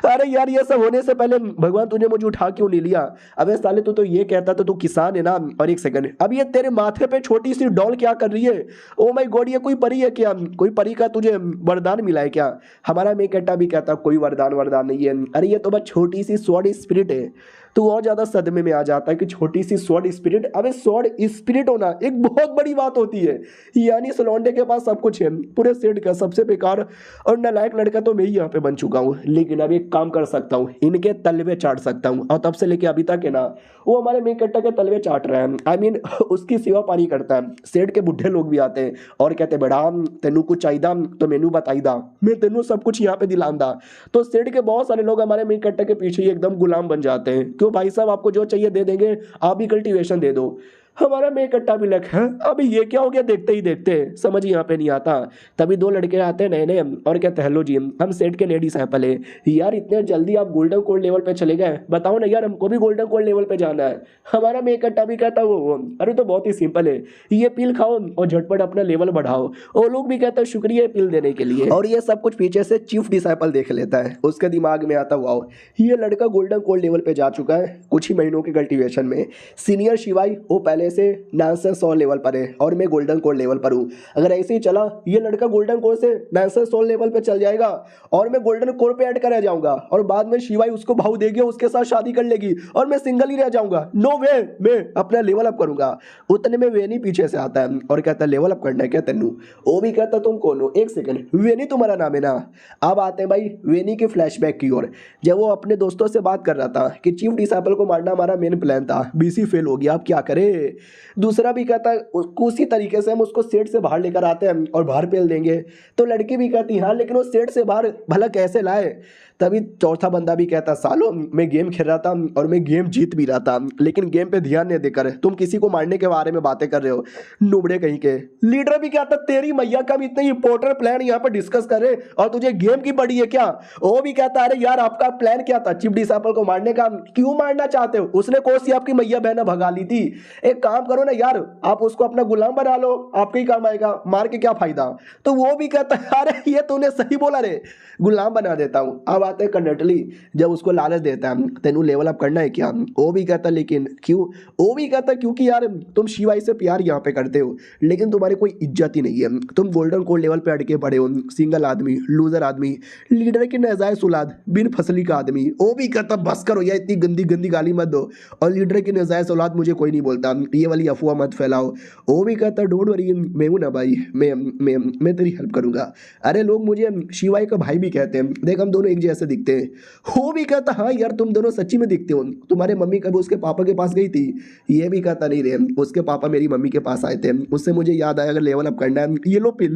A: अरे यार ये सब होने से
B: पहले भगवान तूने मुझे उठा क्यों नहीं लिया? अबे साले तू तो ये कहता था तू किसान है ना। और एक सेकंड, अब ये तेरे माथे पे छोटी सी डॉल क्या कर रही है? ओ माय गॉड, ये कोई परी है क्या? कोई परी का तुझे वरदान मिला है क्या? हमारा मेकट्टा भी कहता कोई वरदान वरदान नहीं है, अरे ये तो बस छोटी सी स्वॉर्ड स्पिरिट है। तो और ज्यादा सदमे में आ जाता है कि छोटी सी स्वॉर्ड स्पिरिट, अबे स्वॉर्ड स्पिरिट होना एक बहुत बड़ी बात होती है। यानी सलोंडे के पास सब कुछ है, पूरे सेट का सबसे बेकार और नालायक लड़का तो मैं ही यहाँ पे बन चुका हूँ। लेकिन अब एक काम कर सकता हूँ, इनके तलवे चाट सकता हूँ। और तब से लेके अभी तक है ना वो हमारे मेकट्टा के तलवे चाट रहे हैं। आई मीन उसकी सेवा पानी करता है। सेठ के बुढ़े लोग भी आते हैं और कहते बेड़ा तेनू कुछ चाहिए तो मेनू बताई दा, मैं तेनू सब कुछ यहाँ पे दिलांदा। तो सेठ के बहुत सारे लोग हमारे मेकट्टा के पीछे ही एकदम गुलाम बन जाते हैं। क्यों भाई साहब, आपको जो चाहिए दे देंगे, आप भी कल्टीवेशन दे दो। हमारा मेकट्टा भी लग है, अभी ये क्या हो गया? देखते ही देखते समझ यहाँ पे नहीं आता। तभी दो लड़के आते हैं नए नए और कहते हैं हेलो जी, हम सेट के लेडी सैंपल है। यार इतने जल्दी आप गोल्डन कोड लेवल पे चले गए, बताओ ना यार, हमको भी गोल्डन कोड लेवल पे जाना है। हमारा मेकट्टा भी कहता वो अरे तो बहुत ही सिंपल है, ये पिल खाओ और झटपट अपना लेवल बढ़ाओ। वो लोग भी कहते हैं शुक्रिया पिल देने के लिए। और ये सब कुछ पीछे से चीफ डिसाइपल देख लेता है। उसके दिमाग में आता वाओ, ये लड़का गोल्डन कोड लेवल पे जा चुका है कुछ ही महीनों के कल्टीवेशन में। सीनियर शिवाई वो पहले से नाइन्सर 100 लेवल पर है और मैं गोल्डन कोड लेवल पर हूँ। अगर ऐसे ही चला ये लड़का गोल्डन कोड से नाइन्सर 100 लेवल पे चल जाएगा और मैं गोल्डन कोड पे ऐड कर जाऊंगा और बाद में शिवाई उसको भाव देगी, उसके साथ शादी कर लेगी और मैं सिंगल ही रह जाऊंगा। नो वे, मैं अपना लेवल अप करूंगा। उतने में वेनी पीछे से आता है और कहता है लेवल अप करना है क्या तेनू? वो भी कहता तुम कौन हो? एक सेकंड, वेनी तुम्हारा नाम है ना? अब आते हैं भाई वेनी के फ्लैशबैक की ओर। जब वो अपने दोस्तों से बात कर रहा था कि चीफ डिसाइपल को मारना हमारा मेन प्लान था, बीसी फेल हो गया, अब क्या करे? दूसरा भी कहता है उसी तरीके से हम उसको सेट से बाहर लेकर आते हैं और बाहर पेल देंगे। तो लड़की भी कहती हाँ लेकिन वो सेट से बाहर भला कैसे लाए? तभी चौथा बंदा भी कहता सालो मैं गेम खेल रहा था और मैं गेम जीत भी रहा था, लेकिन गेम पे ध्यान नहीं देकर तुम किसी को मारने के बारे में बातें कर रहे हो, नुबड़े कहीं के। लीडर भी कहता तेरी मैया का भी इतने इंपॉर्टेंट प्लान यहाँ पर डिस्कस करे और तुझे गेम की पड़ी है क्या? वो भी कहता अरे यार आपका प्लान क्या था चीफ डिसाइपल को मारने का? क्यों मारना चाहते हो? उसने कोसी आपकी मैया बहना भगा ली थी। एक काम करो ना यार, आप उसको अपना गुलाम बना लो, आपके ही काम आएगा, मार के क्या फायदा? तो वो भी कहता है अरे ये तूने सही बोला रे, गुलाम बना देता हूँ। अब आते हैं कंडक्टली, जब उसको लालच देता है तेनू लेवल अप करना है क्या? वो भी कहता लेकिन क्यों? वो भी कहता क्योंकि यार तुम शिवाई से प्यार यहाँ पे करते हो लेकिन तुम्हारी कोई इज्जत ही नहीं है, तुम गोल्डन कोड लेवल पे अटके पड़े हो, सिंगल आदमी, लूजर आदमी, लीडर की नाजायज औलाद, बिन फसली का आदमी। वो भी कहता बस करो यार, इतनी गंदी गंदी गाली मत दो और लीडर की नाजायज औलाद मुझे कोई नहीं बोलता, ये वाली अफवाह मत फैलाओ। वो भी कहता डोंट वरी, मैं हूं ना भाई, मैं तेरी हेल्प करूंगा। अरे लोग मुझे शिवाई का भाई भी कहते हैं, देख हम दोनों एक जैसे दिखते हैं। वो भी कहता हाँ यार तुम दोनों सच्ची में दिखते हो, तुम्हारे मम्मी कभी उसके पापा के पास गई थी? ये भी कहता नहीं रे, उसके पापा मेरी मम्मी के पास आए थे, उससे मुझे याद आया अगर लेवल अप करना है ये लो पिल।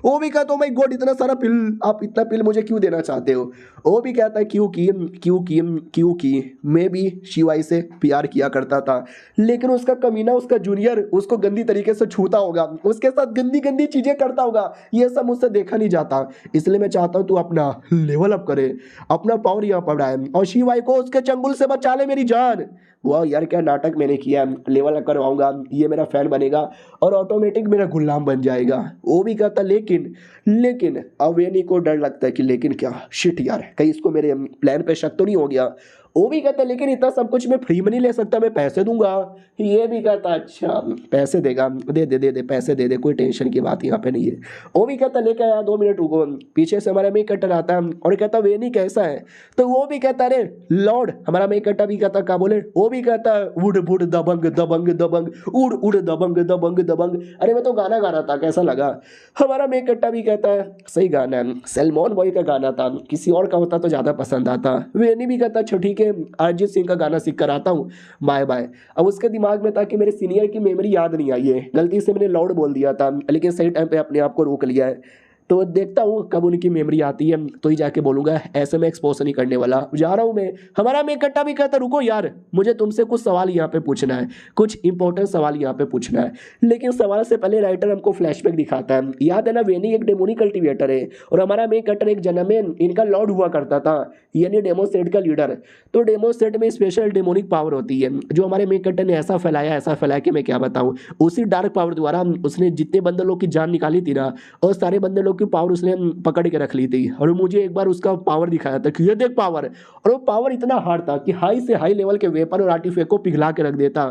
B: वो भी कहता माय गॉड इतना सारा पिल, आप इतना पिल मुझे क्यों देना चाहते हो? वो भी कहता है क्योंकि मैं भी शिवाई से प्यार किया करता था लेकिन उसका कमीना, उसका जूनियर उसको गंदी तरीके से छूता होगा, उसके साथ गंदी गंदी चीजें करता होगा, ये सब मुझसे देखा नहीं जाता, इसलिए मैं चाहता हूं तू अपना लेवल अप करे, अपना पावर यहाँ बढ़ाए और शिवाई को उसके चंगुल से बचा ले मेरी जान। वाह यार क्या नाटक मैंने किया, लेवल अप करवाऊंगा, ये मेरा फैन बनेगा और ऑटोमेटिक मेरा गुलाम बन जाएगा। वो भी कहता लेकिन अब वेनी को डर लगता है कि लेकिन क्या, शिट यार कहीं इसको मेरे प्लान पे शक तो नहीं हो गया। वो भी कहता लेकिन इतना सब कुछ मैं फ्री में नहीं ले सकता, मैं पैसे दूंगा। ये भी कहता अच्छा पैसे देगा, दे पैसे दे दे, कोई टेंशन की बात यहाँ पे नहीं है। वो भी कहता लेकर आया 2 मिनट रुको। पीछे से हमारा मेक कटर आता है और कहता वेनी कैसा है? तो वो भी कहता अरे लॉर्ड, हमारा मेक कटर भी कहता क्या बोले? वो भी कहता उड़ बुड़ दबंग दबंग दबंग उड़ उड़ दबंग दबंग दबंग। अरे मैं तो गाना गा रहा था, कैसा लगा? हमारा मेक कट्टा भी कहता है सही गाना है, सलमान बॉय का गाना था, किसी और का होता तो ज्यादा पसंद आता। वेनी भी कहता ठीक है अरिजीत सिंह का गाना सीख कर आता हूँ, बाय बाय। अब उसके दिमाग में था कि मेरे सीनियर की मेमोरी याद नहीं आई है, गलती से मैंने लॉर्ड बोल दिया था लेकिन सही टाइम पे अपने आप को रोक लिया है, तो देखता हूँ कब उनकी मेमोरी आती है तो ही जाके बोलूंगा, ऐसे में एक्सपोज नहीं करने वाला, जा रहा हूँ मैं। हमारा मेक कट्टा भी कहता रुको यार, मुझे तुमसे कुछ सवाल यहाँ पे पूछना है, कुछ इंपॉर्टेंट सवाल यहाँ पे पूछना है। लेकिन सवाल से पहले राइटर हमको फ्लैशबैक दिखाता है। याद है ना वेनी एक डेमोनिक कल्टीवेटर है और हमारा मेक कट्टर एक जन्म में इनका लॉर्ड हुआ करता था, यानी डेमो सेट का लीडर। तो डेमो सेट में स्पेशल डेमोनिक पावर होती है जो हमारे मेक कट्टर ने ऐसा फैलाया कि मैं क्या बताऊँ। उसी डार्क पावर द्वारा उसने जितने बंदे लोग की जान निकाली थी ना और सारे बंदे लोग की पावर उसने पकड़ के रख ली थी और मुझे एक बार उसका पावर दिखाया था कि ये देख पावर, और वो पावर इतना हार्ड था कि हाई से हाई लेवल के वेपन और आर्टिफैक्ट को पिघला के रख देता।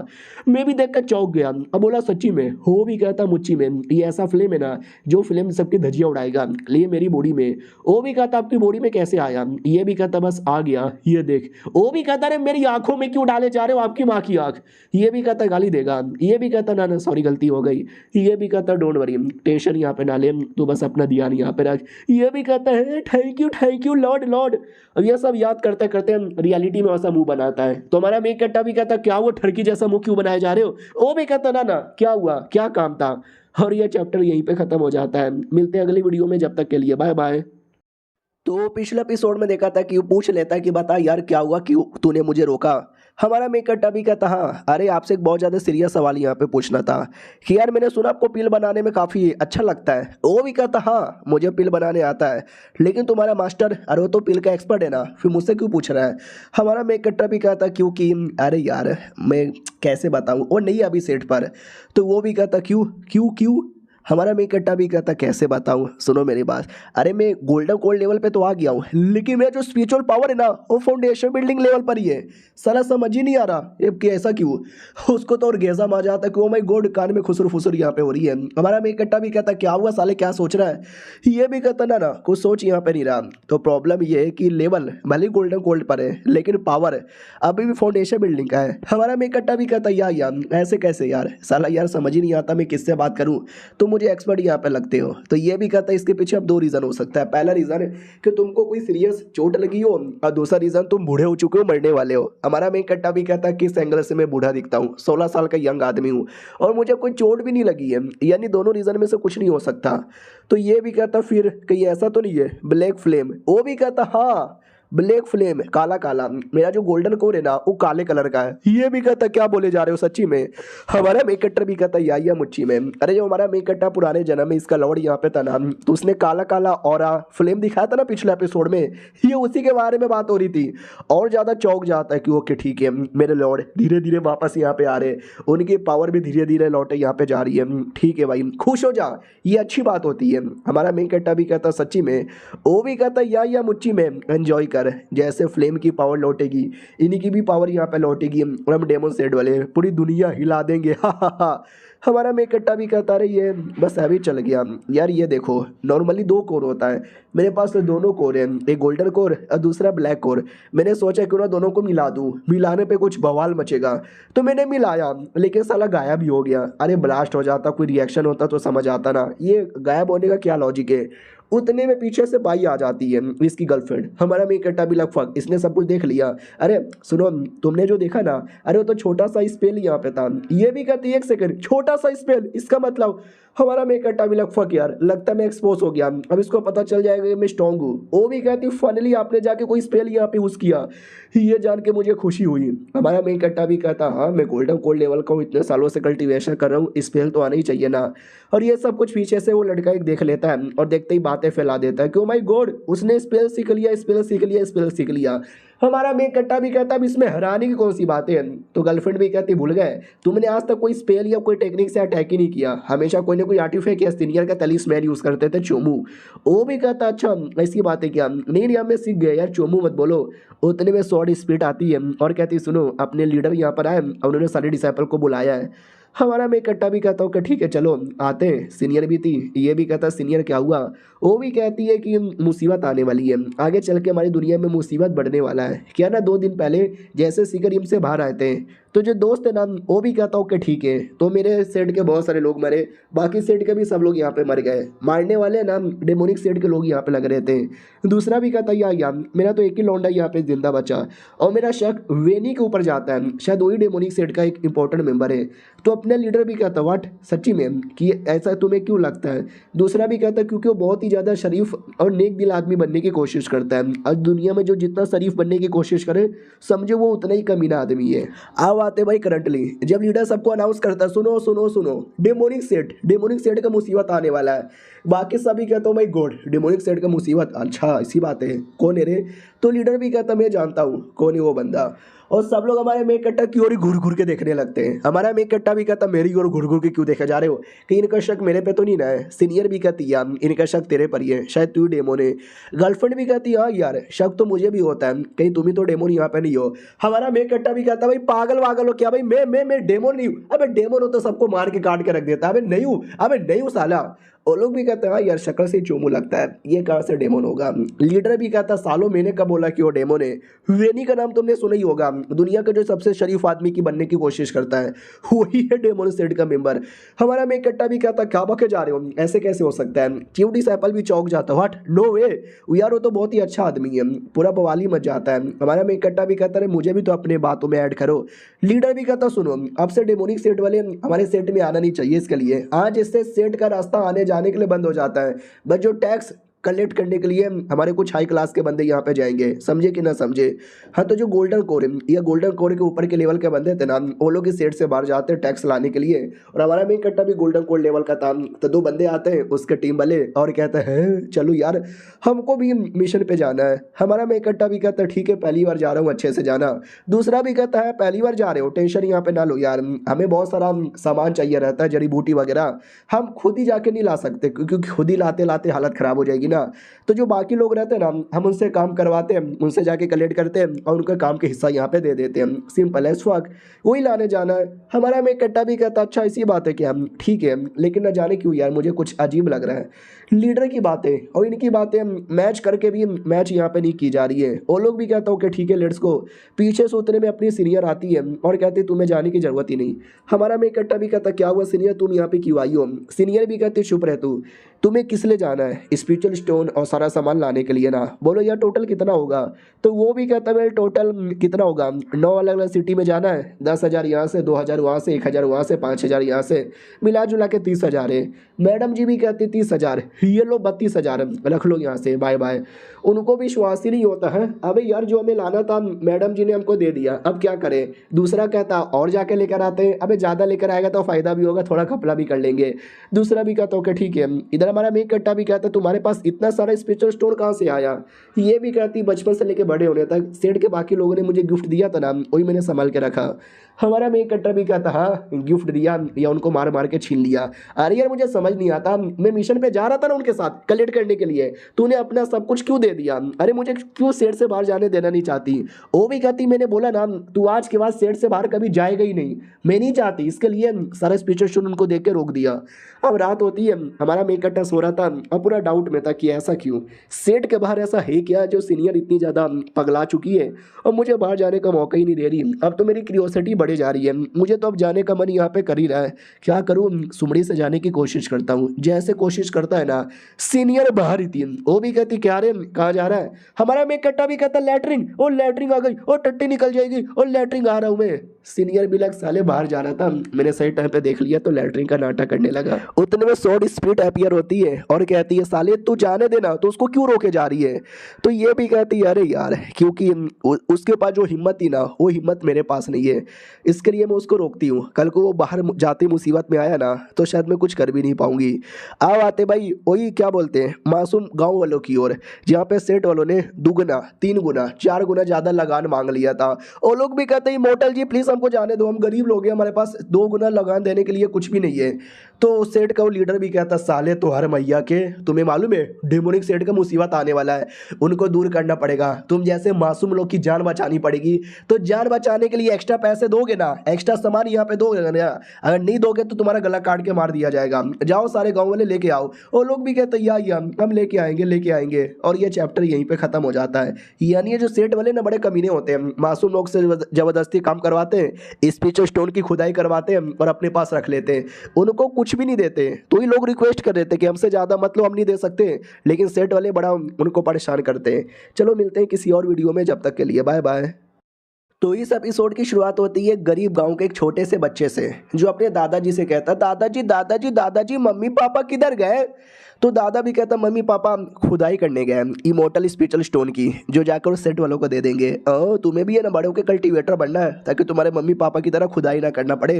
B: मैं भी देखकर चौंक गया। अब बोला सच्ची में हो भी कहता मुच्ची में, ये ऐसा फ्लेम है ना जो फ्लेम सबकी धजिया उड़ाएगा, लिए मेरी बॉडी में। वो भी कहता आपकी बॉडी में कैसे आया, ये भी कहता बस आ गया, ये देख। वो भी कहता अरे मेरी आंखों में क्यों डाले जा रहे हो, आपकी माँ की आंख। ये भी कहता गाली देगा, ये भी कहता ना ना सॉरी गलती हो गई, ये भी कहता डोंट वरी टेंशन यहाँ पे ना ले, तू बस अपना ध्यान यहाँ पे रख। ये भी कहता है थैंक यू लॉर्ड लॉर्ड। अब ये सब याद करते करते रियलिटी में वैसा मुंह बनाता है। तो हमारा मेक कट्टा भी कहता क्या वो ठरकी जैसा मुंह क्यों बनाए जा रहे हो। वो भी कहता ना ना क्या हुआ, क्या काम था। और ये चैप्टर यहीं पे खत्म हो जाता है। मिलते हैं अगली वीडियो में, जब तक के लिए बाय बाय।
A: तो पिछले एपिसोड में देखा था कि वो पूछ लेता है कि बता यार क्या हुआ, क्यों तूने मुझे रोका। हमारा मेकअप भी कहता हाँ अरे आपसे एक बहुत ज़्यादा सीरियस सवाल यहाँ पे पूछना था कि यार मैंने सुना आपको पिल बनाने में काफ़ी अच्छा लगता है। वो भी कहता हाँ मुझे पिल बनाने आता है, लेकिन तुम्हारा मास्टर अरे वो तो पिल का एक्सपर्ट है ना, फिर मुझसे क्यों पूछ रहा है। हमारा मेकअप भी कहता क्योंकि अरे यार मैं कैसे बताऊँ वो नहीं है अभी सेट पर। तो वो भी कहता क्यों क्यों क्यों। हमारा मेकअप भी कहता कैसे बताऊँ, सुनो मेरी बात। अरे मैं गोल्डन कोल्ड लेवल पे तो आ गया हूँ, लेकिन मेरा जो स्पिरिचुअल पावर है ना वो फाउंडेशन बिल्डिंग लेवल पर ही है। साला समझ ही नहीं आ रहा ये कि ऐसा क्यों। उसको तो और गेजा आ जाता है कि ओ माय गॉड कान में खुसर फुसर यहाँ पे हो रही है। हमारा मेकअप भी कहता क्या हुआ साले क्या सोच रहा है। ये भी कहता ना ना कुछ सोच यहाँ पे नहीं रहा। तो प्रॉब्लम ये है कि लेवल भले गोल्डन कोल्ड पर है लेकिन पावर अभी भी फाउंडेशन बिल्डिंग का है। हमारा मेकअप भी कहता यार ऐसे कैसे यार, साला यार समझ ही नहीं आता मैं किससे बात करूँ, तो मुझे एक्सपर्ट यहाँ पे लगते हो। तो ये भी कहता है इसके पीछे अब दो रीज़न हो सकता है। पहला रीज़न है कि तुमको कोई सीरियस चोट लगी हो, और दूसरा रीज़न तुम बूढ़े हो चुके हो, मरने वाले हो। हमारा मेन कट्टा भी कहता है किस एंगल से मैं बूढ़ा दिखता हूँ, 16 साल का यंग आदमी हूँ और मुझे कोई चोट भी नहीं लगी है, यानी दोनों रीज़न में से कुछ नहीं हो सकता। तो ये भी कहता फिर कहीं ऐसा तो नहीं है ब्लैक फ्लेम। वो भी कहता हाँ ब्लैक फ्लेम काला काला, मेरा जो गोल्डन कोर है ना वो काले कलर का है। ये भी कहता क्या बोले जा रहे हो सच्ची में। हमारा मेक कट्टर भी कहता या मुच्ची में। अरे जो हमारा मेक कट्टा पुराने जन्म में इसका लॉर्ड यहाँ पे था ना, तो उसने काला काला ऑरा फ्लेम दिखाया था ना पिछले एपिसोड में, ये उसी के बारे में बात हो रही थी। और ज़्यादा चौंक जाता है कि ओके ठीक है मेरे लॉर्ड धीरे धीरे वापस यहाँ पे आ रहे, उनकी पावर भी धीरे धीरे लौटे यहाँ पे जा रही है। ठीक है भाई खुश हो जा, ये अच्छी बात होती है। हमारा मेक कट्टा भी कहता सच्ची में। वो भी कहता या मुच्ची में एंजॉय कर, जैसे फ्लेम की पावर लौटेगी इन्हीं की भी पावर यहाँ पे लौटेगी और हम डेमन सेड वाले पूरी दुनिया हिला देंगे हा। हमारा मेकट्टा भी कहता रही ये बस अभी चल गया। यार ये देखो नॉर्मली 2 कोर होता है, मेरे पास तो दोनों कोर हैं, एक गोल्डन कोर और दूसरा ब्लैक कोर। मैंने सोचा क्यों ना दोनों को मिला दूँ, मिलाने पे कुछ बवाल मचेगा, तो मैंने मिलाया लेकिन साला गायब ही हो गया। अरे ब्लास्ट हो जाता कोई रिएक्शन होता तो समझ आता ना, ये गायब होने का क्या लॉजिक है। उतने में पीछे से बाई आ जाती है इसकी गर्लफ्रेंड। हमारा मेकट्टा भी लगभग इसने सब कुछ देख लिया। अरे सुनो तुमने जो देखा ना, अरे वो तो छोटा सा स्पेल यहाँ पे था। ये भी कहती है 1 सेकंड छोटा सा स्पेल, इसका मतलब हमारा मेकट्टा भी लगभग यार लगता है मैं एक्सपोज हो गया, अब इसको पता चल जाएगा कि मैं स्ट्रॉन्ग हूँ। वो भी कहती फाइनली आपने जाके कोई स्पेल यहाँ पे यूज़ किया, ये जान के मुझे खुशी हुई। हमारा मेकट्टा भी कहता हाँ मैं गोल्डन कोल्ड लेवल का हूँ, इतने सालों से कल्टिवेशन कर रहा हूँ, स्पेल तो आना ही चाहिए ना। और ये सब कुछ पीछे से वो लड़का एक देख लेता है और देखते ही बातें फैला देता है कि ओ माय गॉड उसने स्पेल सीख लिया स्पेल सीख लिया स्पेल सीख लिया। हमारा मेकट्टा भी कहता अब इसमें हैरानी की कौन सी बातें हैं। तो गर्लफ्रेंड भी कहती भूल गए तुमने आज तक कोई स्पेल या कोई टेक्निक से अटैक ही नहीं किया, हमेशा कोई ना कोई आर्टिफैक्ट या सीनियर का तलिस्मैन यूज़ करते थे चोमू। वो भी कहता अच्छा ऐसी बातें क्या, नहीं हम सीख गए यार चोमू मत बोलो। उतने में स्वॉर्ड स्पीड आती है और कहती सुनो अपने लीडर यहाँ पर आए और उन्होंने सारे डिसाइपल को बुलाया है। हमारा मेकट्टा भी कहता हूँ कि ठीक है चलो आते हैं। सीनियर भी थी, ये भी कहता सीनियर क्या हुआ। वो भी कहती है कि मुसीबत आने वाली है, आगे चल के हमारी दुनिया में मुसीबत बढ़ने वाला है। क्या ना 2 दिन पहले जैसे सीकर से बाहर आए थे तो जो दोस्त है ना वो भी कहता हूँ कि ठीक है, तो मेरे सेट के बहुत सारे लोग मरे, बाकी सेट के भी सब लोग यहाँ पे मर गए, मारने वाले ना डेमोनिक सेट के लोग यहाँ पे लग रहे थे। दूसरा भी कहता या मेरा तो एक ही लौंडा यहाँ पे जिंदा बचा और मेरा शक वेनी के ऊपर जाता है, शायद वही डेमोनिक सेट का एक इंपॉर्टेंट मेंबर है। तो अपने लीडर भी कहता व्हाट सच्ची में कि ऐसा तुम्हें क्यों लगता है। दूसरा भी कहता क्योंकि वो बहुत ही ज़्यादा शरीफ और नेक दिल आदमी बनने की कोशिश करता है, और दुनिया में जो जितना शरीफ बनने की कोशिश करे समझो वो उतना ही कमीना आदमी है। अब आते भाई करंटली जब लीडर सबको अनाउंस करता है सुनो सुनो सुनो डेमोनिक सेट का मुसीबत आने वाला है। बाकी सभी कहता हूँ भाई गॉड डेमोनिक सेट का मुसीबत, अच्छा इसी बात है कौन है रे। तो लीडर भी कहता मैं जानता हूँ कौन है वो बंदा।
B: और सब लोग हमारे मेक कट्टा की ओर ही घूर घूर के देखने लगते हैं। हमारा मेक कट्टा भी कहता मेरी ओर घूर घूर के क्यों देखा जा रहे हो, कि इनका शक मेरे पे तो नहीं ना है। सीनियर भी कहती यार इनका शक तेरे पर ही है, शायद तू डेमोन है। गर्लफ्रेंड भी कहती हाँ यार शक तो मुझे भी होता है, कहीं तुम ही तो डेमोन यहाँ पे नहीं हो। हमारा मेक कट्टा भी कहता भाई पागल वागल हो क्या भाई, मैं डेमोन नहीं हूँ। अबे डेमोन हो तो सबको मार के काट के रख देता, अबे नहीं हूँ, अबे नहीं हूँ साला। वो लोग भी कहते हैं हाँ यार शक्ल से चोमू लगता है, ये कहाँ से डेमोन होगा। लीडर भी कहता सालों मैंने कब बोला कि वो डेमोन है। वेनी का नाम तुमने सुना ही होगा, दुनिया का जो सबसे शरीफ आदमी की बनने की कोशिश करता है वही है डेमोन सेट का मेंबर। हमारा मेक कट्टा भी कहता क्या बके जा रहे हो, ऐसे कैसे हो सकता है। चीफ डिसाइपल भी चौंक जाता व्हाट नो वे यार, वो तो बहुत ही अच्छा आदमी है, पूरा बवाली मच जाता है। हमारा मेक कट्टा भी कहता है मुझे भी तो अपने बातों में ऐड करो। लीडर भी कहता सुनो अब से डेमोनिक सेट वाले हमारे सेट में आना नहीं चाहिए, इसके लिए आज इससे सेट का रास्ता आने जाने के लिए बंद हो जाता है। बस जो टैक्स कलेक्ट करने के लिए हमारे कुछ हाई क्लास के बंदे यहाँ पे जाएंगे, समझे कि ना समझे। हाँ तो जो गोल्डन कोर है या गोल्डन कोर के ऊपर के लेवल के बंदे थे ना, वो लोग इस सेट से बाहर जाते हैं टैक्स लाने के लिए। और हमारा मेन कट्टा भी गोल्डन कोर लेवल का था, तो दो बंदे आते हैं उसके टीम वाले और कहते हैं चलो यार हमको भी मिशन पे जाना है। हमारा मेन कट्टा भी कहता है ठीक है पहली बार जा रहा हूँ अच्छे से जाना। दूसरा भी कहता है पहली बार जा रहे हो टेंशन यहाँ पे ना लो यार, हमें बहुत सारा सामान चाहिए रहता है जड़ी बूटी वगैरह, हम खुद ही जाके नहीं ला सकते क्योंकि खुद ही लाते लाते हालत ख़राब हो जाएगी ना। तो जो बाकी लोग रहते हैं ना हम उनसे काम करवाते हैं, उनसे जाके कलेक्ट करते हैं और उनका काम के हिस्सा यहाँ पे दे देते हैं, सिंपल एज फक, वही लाने जाना है। हमारा मेक कट्टा भी कहता अच्छा इसी बात है क्या, ठीक है लेकिन न जाने क्यों यार मुझे कुछ अजीब लग रहा है। लीडर की बातें और इनकी बातें मैच करके भी मैच यहाँ पे नहीं की जा रही है। वो लोग भी कहता ओके ठीक है लेट्स गो। पीछे से उतने में अपनी सीनियर आती है और कहती तुम्हें जाने की जरूरत ही नहीं। हमारा मेक कट्टा भी कहता क्या हुआ सीनियर तुम यहाँ पे क्यों आई हो। सीनियर भी कहती चुप रह तू, तुम्हें किस लिए जाना है, स्पिरिचुअल स्टोन और सारा सामान लाने के लिए ना। बोलो यार टोटल कितना होगा, तो वो भी कहता है टोटल कितना होगा, 9 अलग अलग सिटी में जाना है, 10,000 यहाँ से, 2,000 वहाँ से, 1,000 वहाँ से, 5,000 यहाँ से, मिला जुला के 30,000 है। मैडम जी भी कहती 30,000, ये लो 32,000 रख लो यहाँ से बाय बाय। उनको विश्वास ही नहीं होता है, अबे यार जो हमें लाना था मैडम जी ने हमको दे दिया अब क्या करें। दूसरा कहता और जाके लेकर आते हैं, अबे ज़्यादा लेकर आएगा तो फ़ायदा भी होगा, थोड़ा घपला भी कर लेंगे। दूसरा भी कहता ओके ठीक है। इधर हमारा मेक कट्टा भी कहता तुम्हारे पास इतना सारा स्पिरिचुअल स्टोन कहाँ से आया। ये भी कहती बचपन से लेके बड़े होने तक सेठ के बाकी लोगों ने मुझे गिफ्ट दिया था ना, वही मैंने संभाल के रखा। हमारा मेक कट्टा भी कहता हाँ गिफ्ट दिया या उनको मार मार के छीन लिया। अरे यार मुझे समझ नहीं आता, मैं मिशन पे जा रहा था ना उनके साथ कलेक्ट करने के लिए, तूने अपना सब कुछ क्यों दे दिया। अरे मुझे क्यों सेठ से बाहर जाने देना नहीं चाहती। वो भी कहती मैंने बोला ना तू आज के बाद सेठ से बाहर कभी जाएगा ही नहीं, मैं नहीं चाहती, इसके लिए सारा स्पिरिचुअल स्टोन उनको देख के रोक दिया। अब रात होती है, हमारा मेक कट्टा सो रहा था, अब पूरा डाउट में था कि ऐसा क्यों, सेठ के बाहर ऐसा है क्या जो सीनियर इतनी ज़्यादा पगला चुकी है और मुझे बाहर जाने का मौका ही नहीं दे रही। अब तो मेरी क्यूरियोसिटी बढ़े जा रही है, मुझे तो अब जाने का मन यहाँ पे कर ही रहा है, क्या करूँ। सुमड़ी से जाने की कोशिश करता हूँ, जैसे कोशिश करता है ना सीनियर बाहर ही थी, वो भी कहती क्या रे कहाँ जा रहा है। हमारा मेक कट्टा भी कहता लैटरिन, ओ लैटरिन आ गई, ओ टट्टी निकल जाएगी, ओ लैटरिन आ रहा हूँ मैं। सीनियर भी लग साले बाहर जा रहा था, मैंने सही टाइम पे देख लिया तो लैटरिन का नाटक करने लगा। उतने में सॉर्ड स्पिरिट अपीयर होती है और कहती है साले तू जाने देना, तो उसको क्यों रोके जा रही है। तो ये भी कहती है अरे यार क्योंकि उसके पास जो हिम्मत थी ना वो हिम्मत मेरे पास नहीं है, इसके लिए मैं उसको रोकती हूँ। कल को वो बाहर जाते मुसीबत में आया ना तो शायद मैं कुछ कर भी नहीं पाऊंगी। अब आते भाई वही क्या बोलते हैं मासूम गाँव वालों की ओर, जहाँ पे सेठ वालों ने 2 गुना 3 गुना 4 गुना ज़्यादा लगान मांग लिया था। वो लोग भी कहते हैं मोटल जी प्लीज़ हमको जाने दो, हम गरीब लोग हैं, हमारे पास 2 गुना लगान देने के लिए कुछ भी नहीं है। तो सेठ का वो लीडर भी कहता साले तो हर मैया के, तुम्हें मालूम है डेमोनिक सेठ का मुसीबत आने वाला है, उनको दूर करना पड़ेगा, तुम जैसे मासूम लोग की जान बचानी पड़ेगी। तो जान बचाने के लिए एक्स्ट्रा पैसे दोगे ना, एक्स्ट्रा सामान यहाँ पे दोगे ना, अगर नहीं दोगे तो तुम्हारा गला काट के मार दिया जाएगा, जाओ सारे गाँव वाले लेके आओ। वो लोग भी कहते या हम लेके आएंगे और ये चैप्टर यहीं पे खत्म हो जाता है। यानी ये जो सेठ वाले ना बड़े कमीने होते हैं, मासूम लोग से जबरदस्ती काम करवाते हैं, स्पिरिचुअल स्टोन की खुदाई करवाते हैं और अपने पास रख लेते हैं, उनको कुछ भी नहीं देते। तो ये लोग रिक्वेस्ट कर देते कि हमसे ज़्यादा मत लो, हम नहीं दे सकते, लेकिन सेठ वाले बड़ा उनको परेशान करते हैं। चलो मिलते हैं किसी और वीडियो में, जब तक के लिए बाय बाय। तो इस एपिसोड की शुरुआत होती है गरीब गांव के एक छोटे से बच्चे से, जो अपने दादाजी से कहता दादाजी दादाजी दादाजी मम्मी पापा किधर गए। तो दादा भी कहता मम्मी पापा खुदाई करने गए इमोर्टल स्पिरिचुअल स्टोन की, जो जाकर सेट वालों को दे देंगे। तुम्हें भी है ना बड़े होकर कल्टीवेटर बनना है ताकि तुम्हारे मम्मी पापा की तरह खुदाई ना करना पड़े।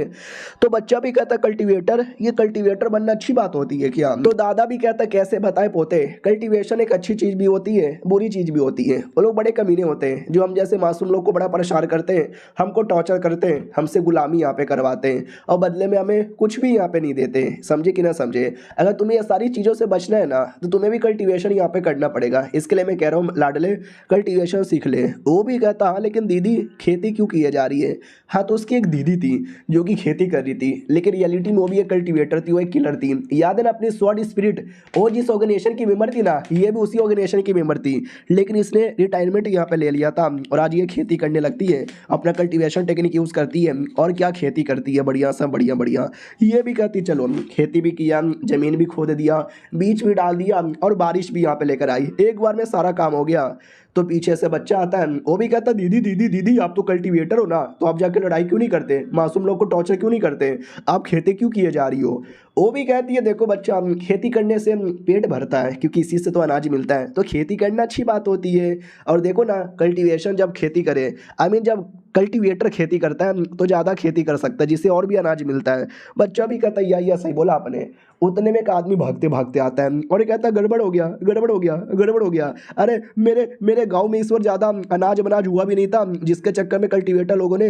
B: तो बच्चा भी कहता कल्टीवेटर, ये कल्टीवेटर बनना अच्छी बात होती है क्या। तो दादा भी कहता कैसे बताए पोते, कल्टीवेशन एक अच्छी चीज़ भी होती है बुरी चीज़ भी होती है। वो लोग बड़े कमीने होते हैं जो हम जैसे मासूम लोग को बड़ा परेशान करते हैं, हमको टॉर्चर करते हैं, हमसे गुलामी यहाँ पे करवाते हैं और बदले में हमें कुछ भी यहाँ पे नहीं देते। समझे कि ना समझे? अगर तुम्हें ये सारी चीज़ों से बचना है ना तो तुम्हें भी कल्टीवेशन यहाँ पे करना पड़ेगा। इसके लिए मैं कह रहा हूँ लाडले कल्टीवेशन सीख ले। वो भी कहता हाँ लेकिन दीदी खेती क्यों की जा रही है? हाँ तो उसकी एक दीदी थी जो कि खेती कर रही थी, लेकिन रियलिटी में वो भी एक कल्टीवेटर थी, वो एक किलर थी। याद है ना अपनी स्वॉर्ड स्पिरिट, वो जिस ऑर्गेनाइजेशन की मेंबर थी ना, ये भी उसी ऑर्गेनाइजेशन की मेंबर थी, लेकिन इसने रिटायरमेंट यहाँ पे ले लिया था और आज ये खेती करने लगती है, अपना कल्टीवेशन टेक्निक यूज़ करती है और क्या खेती करती है, बढ़िया सा बढ़िया बढ़िया। ये भी कहती चलो खेती भी किया, ज़मीन भी खोद दिया, बीज भी डाल दिया और बारिश भी यहाँ पे लेकर आई, एक बार में सारा काम हो गया। तो पीछे से बच्चा आता है, वो भी कहता दीदी दीदी दीदी आप तो कल्टीवेटर हो ना, तो आप जाके लड़ाई क्यों नहीं करते, मासूम लोग को टॉर्चर क्यों नहीं करते, आप खेती क्यों किए जा रही हो? वो भी कहती है देखो बच्चा, खेती करने से पेट भरता है क्योंकि इसी से तो अनाज मिलता है, तो खेती करना अच्छी बात होती है। और देखो ना कल्टीवेशन जब खेती करे, आई मीन जब कल्टीवेटर खेती करता है तो ज़्यादा खेती कर सकता है जिससे और भी अनाज मिलता है। बच्चा भी कहता है या सही बोला आपने। उतने में एक आदमी भागते भागते आता है और ये कहता है गड़बड़ हो गया गड़बड़ हो गया गड़बड़ हो गया, अरे मेरे गांव में इस बार ज़्यादा अनाज हुआ भी नहीं था, जिसके चक्कर में कल्टीवेटर लोगों ने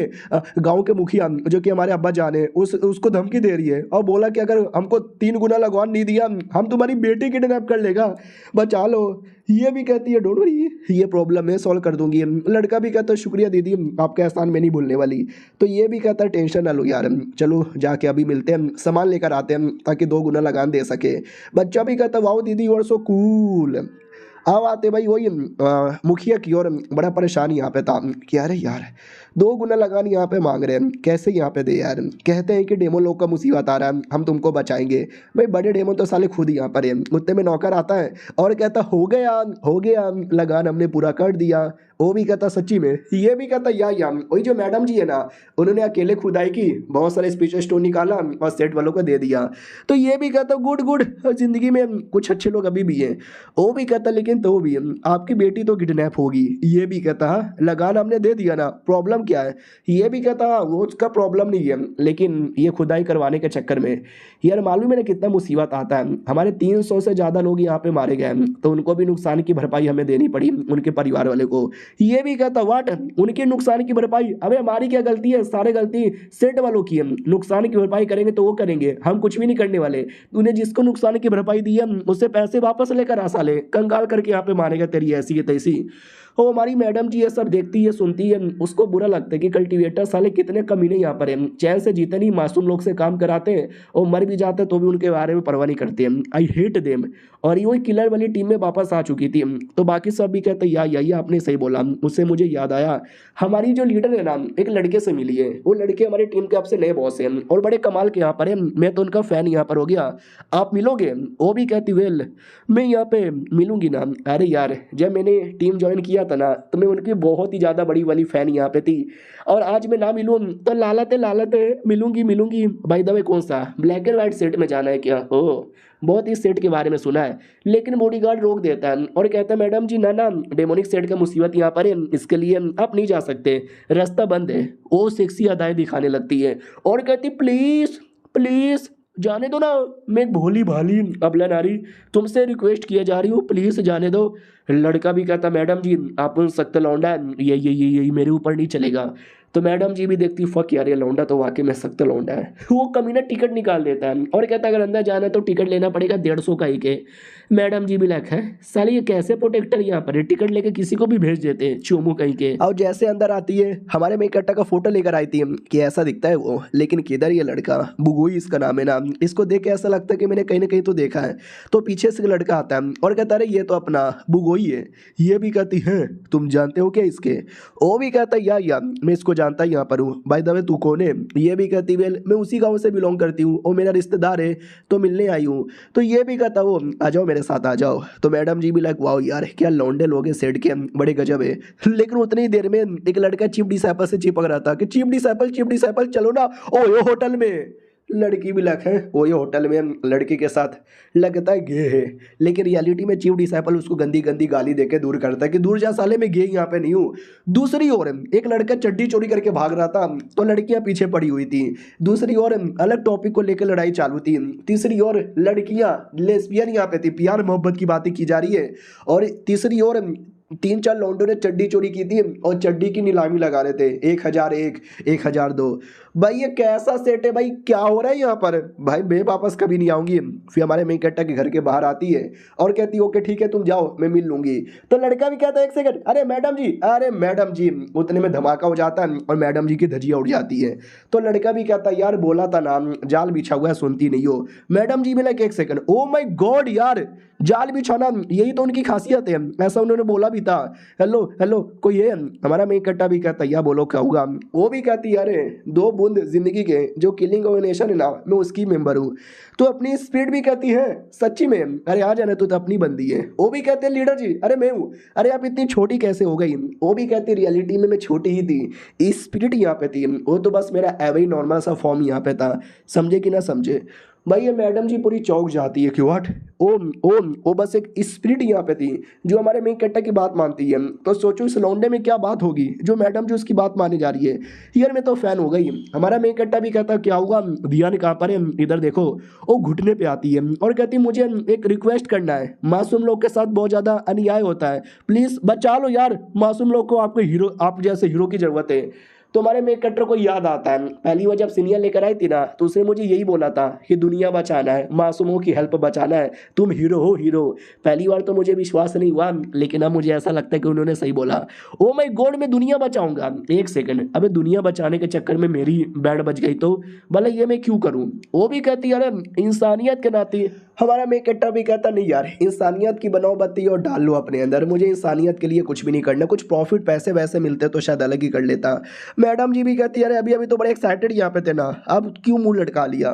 B: गांव के मुखिया जो कि हमारे अब्बा जान है उसको धमकी दे रही है और बोला कि अगर हमको 3 गुना लगवान नहीं दिया हम तुम्हारी बेटी किडनैप कर लेगा, बचा लो। ये भी कहती है डोंट वरी, ये प्रॉब्लम है सॉल्व कर दूंगी। लड़का भी कहता है शुक्रिया दीदी, आपका एहसान मैं नहीं भूलने वाली। तो ये भी कहता है टेंशन ना लो यार, चलो जाके अभी मिलते हैं, सामान लेकर आते हैं ताकि 2 गुना लगान दे सके। बच्चा भी कहता वाओ दीदी यू आर सो कूल। अब आते भाई वही मुखिया की ओर, बड़ा परेशान यहाँ पे था कि अरे यार 2 गुना लगान यहाँ पे मांग रहे हैं, कैसे यहाँ पे दे यार, कहते हैं कि डेमो लोग का मुसीबत आ रहा है हम तुमको बचाएंगे। भाई बड़े डेमो तो साले खुद ही यहाँ पर है। उतने में नौकर आता है और कहता हो गया लगान हमने पूरा कर दिया। वो भी कहता सच्ची में? ये भी कहता या वही जो मैडम जी है ना, उन्होंने अकेले खुदाई की, बहुत सारे स्पीच स्टोन निकाला और सेट वालों को दे दिया। तो ये भी कहता गुड जिंदगी में कुछ अच्छे लोग अभी भी हैं। वो भी कहता लेकिन तो भी आपकी बेटी तो किडनैप होगी। ये भी कहता हाँ लगान हमने दे दिया ना, प्रॉब्लम क्या है? ये भी कहता हाँ वो उसका प्रॉब्लम नहीं है, लेकिन ये खुदाई करवाने के चक्कर में यार मालूम है ना कितना मुसीबत आता है। हमारे 300 से ज़्यादा लोग यहाँ पे मारे गए, तो उनको भी नुकसान की भरपाई हमें देनी पड़ी, उनके परिवार वाले को। ये भी कहता वाट उनके नुकसान की भरपाई, अबे हमारी क्या गलती है, सारे गलती सेट वालों की है। नुकसान की भरपाई करेंगे तो वो करेंगे, हम कुछ भी नहीं करने वाले। तूने जिसको नुकसान की भरपाई दी है उससे पैसे वापस लेकर आ साले, कंगाल करके यहाँ पे मारेगा तेरी ऐसी है तैसी। वो हमारी मैडम जी ये सब देखती है सुनती है, उसको बुरा लगता है कि कल्टीवेटर साले कितने कमीने यहाँ पर हैं, चैन से जीते नहीं, मासूम लोग से काम कराते हैं और मर भी जाते हैं तो भी उनके बारे में परवाह नहीं करते हैं। I hate them. और ये वही किलर वाली टीम में वापस आ चुकी थी, तो बाकी सब भी कहते या आपने सही बोला। उससे मुझे याद आया हमारी जो लीडर है ना एक लड़के से मिली है, वो लड़के हमारी टीम के आपसे नए बॉस हैं और बड़े कमाल के यहाँ पर है, मैं तो उनका फैन यहाँ पर हो गया, आप मिलोगे? वो भी कहती वेल मैं यहाँ पे मिलूंगी ना। अरे यार जब मैंने टीम ज्वाइन किया था ना तो मैं उनकी बहुत ही ज़्यादा बड़ी वाली फ़ैन यहाँ पे थी, और आज मैं ना मिलूँ तो लालत है मिलूंगी। बाय द वे कौन सा ब्लैक एंड वाइट सेट में जाना है क्या? ओह बहुत ही सेट के बारे में सुना है, लेकिन बॉडीगार्ड रोक देता है और कहता है मैडम जी ना डेमोनिक सेट का मुसीबत यहाँ पर है, इसके लिए आप नहीं जा सकते, रास्ता बंद है। वो सेक्सी अदाएं दिखाने लगती है और कहती प्लीज़ जाने दो ना, मैं एक भोली भाली अबला नारी तुमसे रिक्वेस्ट किया जा रही हूँ, प्लीज़ जाने दो। लड़का भी कहता मैडम जी आप सख्त लौंडा है, ये मेरे ऊपर नहीं चलेगा। तो मैडम जी भी देखती फक यार ये लौंडा तो वाकई में सख्त लौंडा है। वो कमीना टिकट निकाल देता है और कहता अगर अंदर जाना है तो टिकट लेना पड़ेगा 150 का ही के। मैडम जी भी लाइक है साले ये कैसे प्रोटेक्टर यहाँ पर है, टिकट लेके किसी को भी भेज देते हैं चोमू कहीं के। और जैसे अंदर आती है हमारे में इकट्ठा का फोटो लेकर आई थी कि ऐसा दिखता है वो, लेकिन किधर ये लड़का, बुगोई इसका नाम है ना, इसको देख के ऐसा लगता है कि मैंने कहीं ना कहीं तो देखा है। तो पीछे से लड़का आता है और कहता है ये तो अपना बुगोई है। ये भी कहती है तुम जानते हो क्या इसके? वो भी कहता है या मैं इसको जानता यहाँ पर हूँ, बाय द वे तू कौन है? ये भी कहती वेल मैं उसी गाँव से बिलोंग करती हूँ और मेरा रिश्तेदार है तो मिलने आई हूँ। तो ये भी कहता वो आ जाओ मेरे साथ आ जाओ। तो मैडम जी भी लाइक वाओ यार क्या लौंडे लोग हैं सेट के, बड़े गजब है। लेकिन उतनी देर में एक लड़का चीफ डिसाइपल से चिपक रहा था कि चीफ डिसाइपल चलो ना ओयो होटल में। लड़की भी लग है ओयो होटल में लड़की के साथ लगता है गे है, लेकिन रियलिटी में चीफ डिसाइपल उसको गंदी गाली देके दूर करता है कि दूर जा साले मैं गे यहाँ पे नहीं हूँ। दूसरी ओर एक लड़का चड्डी चोरी करके भाग रहा था तो लड़कियां पीछे पड़ी हुई थी। दूसरी ओर अलग टॉपिक को लेकर लड़ाई चालू थी। तीसरी ओर लड़कियां लेस्बियन यहाँ पे थी, प्यार मोहब्बत की बातें की जा रही है। और तीसरी ओर 3-4 लौंडों ने चड्डी चोरी की थी और चड्डी की नीलामी लगा रहे थे, 1001, 1002। भाई ये कैसा सेट है भाई, क्या हो रहा है यहाँ पर भाई? मैं वापस कभी नहीं आऊंगी। फिर हमारे मेन कैरेक्टर के घर के बाहर आती है और कहती है ओके ठीक है तुम जाओ, मैं मिल लूंगी। तो लड़का भी कहता है एक सेकंड, अरे मैडम जी, अरे मैडम जी। उतने में धमाका हो जाता है और मैडम जी की धजिया उड़ जाती है। तो लड़का भी कहता है यार बोला था ना, जाल बिछा हुआ है, सुनती नहीं हो। मैडम जी मिला, एक सेकंड, ओ माय गॉड यार, जाल बिछाना यही तो उनकी खासियत है, ऐसा उन्होंने बोला भी था। हेलो हेलो कोई है? हमारा मेन कट्टा भी कहता है या बोलो क्या हुआ। वो भी कहती है अरे 2 बूंद जिंदगी के जो किलिंग ऑर्गेनाइजेशन है ना, मैं उसकी मेंबर हूँ। तो अपनी स्पीड भी कहती है सच्ची में, अरे आ जाना, तू तो अपनी बंदी है। वो भी कहते हैं लीडर जी, अरे मैं हूँ। अरे आप इतनी छोटी कैसे हो गई? वो भी कहती रियलिटी में मैं छोटी ही थी, स्पिरिट यहाँ पे थी, वो तो बस मेरा एवरी नॉर्मल सा फॉर्म यहाँ पे था, समझे कि ना समझे। भाई ये मैडम जी पूरी चौक जाती है कि व्हाट, ओ बस एक स्पिरिट यहाँ पे थी जो हमारे मेन कैरेक्टर की बात मानती है। तो सोचो इस लौंडे में क्या बात होगी जो मैडम जी उसकी बात माने जा रही है। यार मैं तो फैन हो गई। हमारा मेन कैरेक्टर भी कहता क्या हुआ, दिया ने कहा पर इधर देखो। वो घुटने पे आती है और कहती मुझे एक रिक्वेस्ट करना है, मासूम लोग के साथ बहुत ज़्यादा अन्याय होता है, प्लीज़ बचा लो यार मासूम लोग को, आपको हीरो, आप जैसे हीरो की ज़रूरत है। तो हमारे मेन कैरेक्टर को याद आता है पहली बार जब सीनियर लेकर आई थी ना, तो उसने मुझे यही बोला था कि दुनिया बचाना है, मासूमों की हेल्प बचाना है, तुम हीरो हो हीरो। पहली बार तो मुझे विश्वास नहीं हुआ, लेकिन अब मुझे ऐसा लगता है कि उन्होंने सही बोला। ओ माय गॉड मैं दुनिया बचाऊंगा। एक सेकंड, अबे दुनिया बचाने के चक्कर में मेरी बैंड बच गई तो भले ये मैं क्यों करूं? वो भी कहती है अरे इंसानियत के नाते। हमारा मेन कैरेक्टर भी कहता नहीं यार, इंसानियत की बनाओ बत्ती और डाल लो अपने अंदर, मुझे इंसानियत के लिए कुछ भी नहीं करना, कुछ प्रॉफिट पैसे वैसे मिलते तो शायद अलग ही कर लेता। मैडम जी भी कहती है अरे अभी अभी तो बड़े एक्साइटेड यहाँ पे थे ना, अब क्यों मुंह लटका लिया?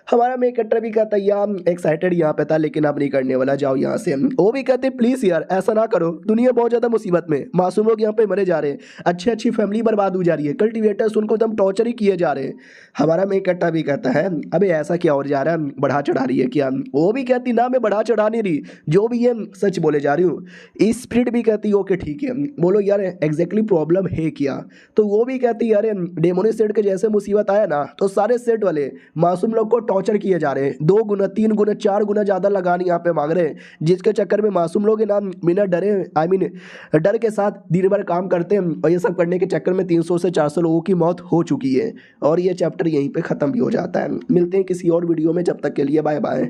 B: हमारा मेन कैरेक्टर भी कहता है यार एक्साइटेड यहाँ पे था लेकिन अब नहीं करने वाला, जाओ यहाँ से। वो भी कहते प्लीज यार ऐसा ना करो, दुनिया बहुत ज्यादा मुसीबत में, मासूम लोग यहाँ पे मरे जा रहे हैं, अच्छी अच्छी फैमिली बर्बाद हो जा रही है, कल्टिवेटर्स उनको एकदम टॉर्चर ही किए जा रहे हैं। हमारा मेन कैरेक्टर भी कहता है अबे ऐसा क्या हो जा रहा है, बढ़ा चढ़ा रही है क्या? वो भी कहती ना मैं बढ़ा चढ़ा नहीं रही, जो भी है सच बोले जा रही हूँ। स्पिरिट भी कहती ओके ठीक है, बोलो यार एग्जैक्टली प्रॉब्लम है क्या? तो वो भी कहती अरे डेमोनी सेट के जैसे मुसीबत आया ना तो सारे सेट वाले मासूम लोग को टॉर्चर किए जा रहे हैं, 2 गुना 3 गुना 4 गुना ज़्यादा लगान यहाँ पे मांग रहे हैं, जिसके चक्कर में मासूम लोग ना बिना डरे डर के साथ दिन भर काम करते हैं और ये सब करने के चक्कर में 300 से 400 लोगों की मौत हो चुकी है। और ये चैप्टर यहीं पे ख़त्म भी हो जाता है। मिलते हैं किसी और वीडियो में, जब तक के लिए बाय बाय।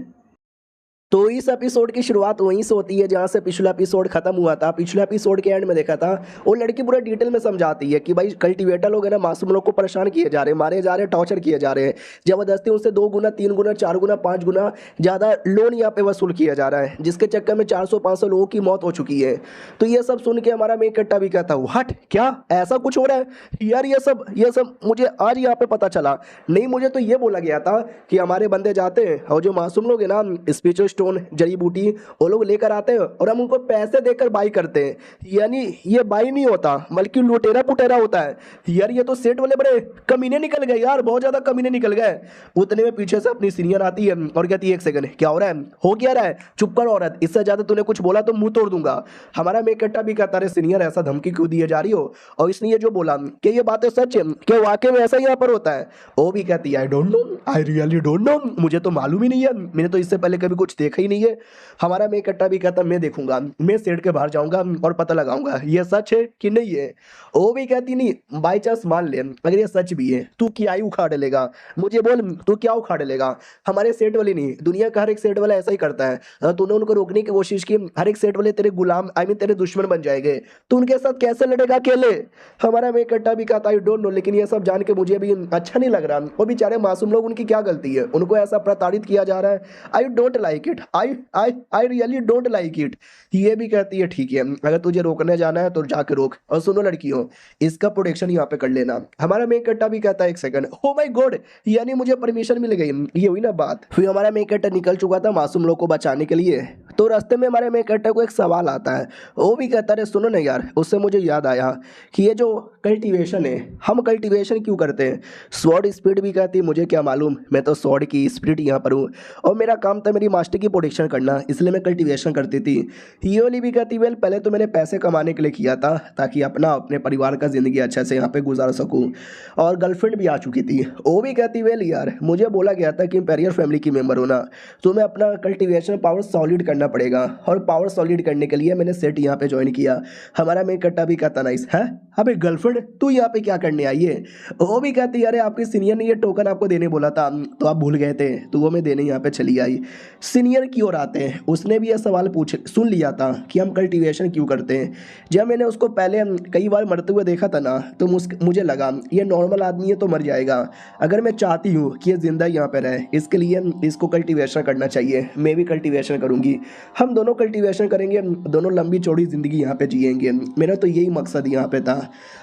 B: तो इस एपिसोड की शुरुआत वहीं से होती है जहाँ से पिछला एपिसोड खत्म हुआ था। पिछले एपिसोड के एंड में देखा था वो लड़की पूरा डिटेल में समझाती है कि भाई कल्टिवेटर लोग है ना मासूम लोग को परेशान किए जा रहे हैं, मारे जा रहे हैं, टॉर्चर किए जा रहे हैं, जबरदस्ती उनसे 2 गुना 3 गुना 4 गुना 5 गुना ज़्यादा लोन यहाँ पे वसूल किया जा रहा है, जिसके चक्कर में 400-500 लोगों की मौत हो चुकी है। तो ये सब सुन के हमारा मेन कट्टा भी कहता व्हाट, क्या ऐसा कुछ हो रहा है यार? ये सब मुझे आज यहाँ पे पता चला, नहीं मुझे तो ये बोला गया था कि हमारे बंदे जाते हैं और जो मासूम लोग है ना स्पिरिचुअल स्टोन जड़ी बूटी वो लोग लेकर आते हैं और हम उनको पैसे देकर बाई करते हैं, यानी ये बाई नहीं होता बल्कि लुटेरा पुटेरा होता है। यार ये तो सेट वाले बड़े कमीने निकल गए यार, बहुत ज्यादा कमीने निकल गए। उतने में पीछे से अपनी सीनियर आती है और कहती है एक सेकंड क्या हो रहा है, हो क्या रहा है, चुप कर औरत, इससे ज्यादा तूने कुछ बोला तो मुंह तोड़ दूंगा। हमारा मेकट्टा भी कहता है सीनियर ऐसा धमकी क्यों दिए जा रही हो, और इसने ये जो बोला कि ये बातें सच है, क्या वाकई में ऐसा यहाँ पर होता है? वो भी कहती है I don't know, I really don't know, मुझे तो मालूम ही नहीं है, मैंने तो इससे पहले कभी कुछ देखा ही नहीं है। हमारा मेन कट्टा भी कहता मैं देखूंगा, मैं सेट के बाहर जाऊंगा और पता लगाऊंगा ये सच है कि नहीं है। वो भी कहती नहीं बाई चांस मान ले अगर ये सच भी है तू क्या ही उखाड़ लेगा, मुझे बोल तू क्या उखाड़ लेगा? हमारे सेट वाले नहीं, दुनिया का हर एक सेट वाला ऐसा ही करता है। तूने उनको रोकने की कोशिश की, हर एक सेट वाले तेरे गुलाम आई मीन तेरे दुश्मन बन जाएंगे, तो उनके साथ कैसे लड़ेगा अकेले? हमारा मेन कट्टा भी कहता आई डोंट नो, लेकिन ये सब जान के मुझे भी अच्छा नहीं लग रहा। वो बेचारे मासूम लोग, उनकी क्या गलती है, उनको ऐसा प्रताड़ित किया जा रहा है। I don't like it, I really don't like it. ये भी कहती है ठीक है अगर तुझे रोकने जाना है तो जाके रोक, और सुनो लड़कियों इसका प्रोटेक्शन यहाँ पे कर लेना। हमारा मेन कट्टा भी कहता है एक सेकंड, ओ माय गॉड, यानी मुझे परमिशन मिल गई, ये हुई ना बात। फिर हमारा मेन कट्टा निकल चुका था मासूम लोग को बचाने के लिए, तो रास्ते में हमारे मेन कट्टा को एक सवाल आता है। वो भी कहता है सुनो ना यार, उससे मुझे याद आया कि ये जो कल्टिवेशन है, हम कल्टिवेशन क्यों करते हैं? स्वॉर्ड स्पिरिट भी कहती है मुझे क्या मालूम, मैं तो स्वॉर्ड की स्पिरिट यहाँ पर हूँ और मेरा काम था मेरी मास्टर की प्रोटेक्शन करना, इसलिए मैं कल्टिवेशन करती थी। ये वाली भी कहती वेल पहले तो मैंने पैसे कमाने के लिए किया था ताकि अपने परिवार का ज़िंदगी अच्छा से यहाँ पे गुजार सकूँ, और गर्लफ्रेंड भी आ चुकी थी। वो भी कहती वेल यार मुझे बोला गया था कि इंपीरियल फैमिली की मेंबर होना, तो मैं अपना कल्टिवेशन पावर सॉलिड करना पड़ेगा। और पावर सॉलिड करने के लिए मैंने सेट यहाँ पे ज्वाइन किया। हमारा मेन कट्टा भी कहता नाइस है। अबे गर्लफ्रेंड तू यहाँ पे क्या करने आई है? वो भी कहती अरे आपके सीनियर ने ये टोकन आपको देने बोला था तो आप भूल गए थे, तो वो मैं देने यहाँ पे चली आई। सीनियर की ओर आते हैं, उसने भी यह सवाल पूछ सुन लिया था कि हम कल्टीवेशन क्यों करते हैं। जब मैंने उसको पहले कई बार मरते हुए देखा था ना, तो मुझे लगा ये नॉर्मल आदमी है तो मर जाएगा। अगर मैं चाहती हूँ कि ये जिंदा यहाँ पे रहे, इसके लिए इसको कल्टीवेशन करना चाहिए। मैं भी कल्टीवेशन करूँगी, हम दोनों कल्टीवेशन करेंगे, दोनों लंबी चौड़ी ज़िंदगी यहाँ पे जिएंगे। मेरा तो यही मकसद यहाँ पे था।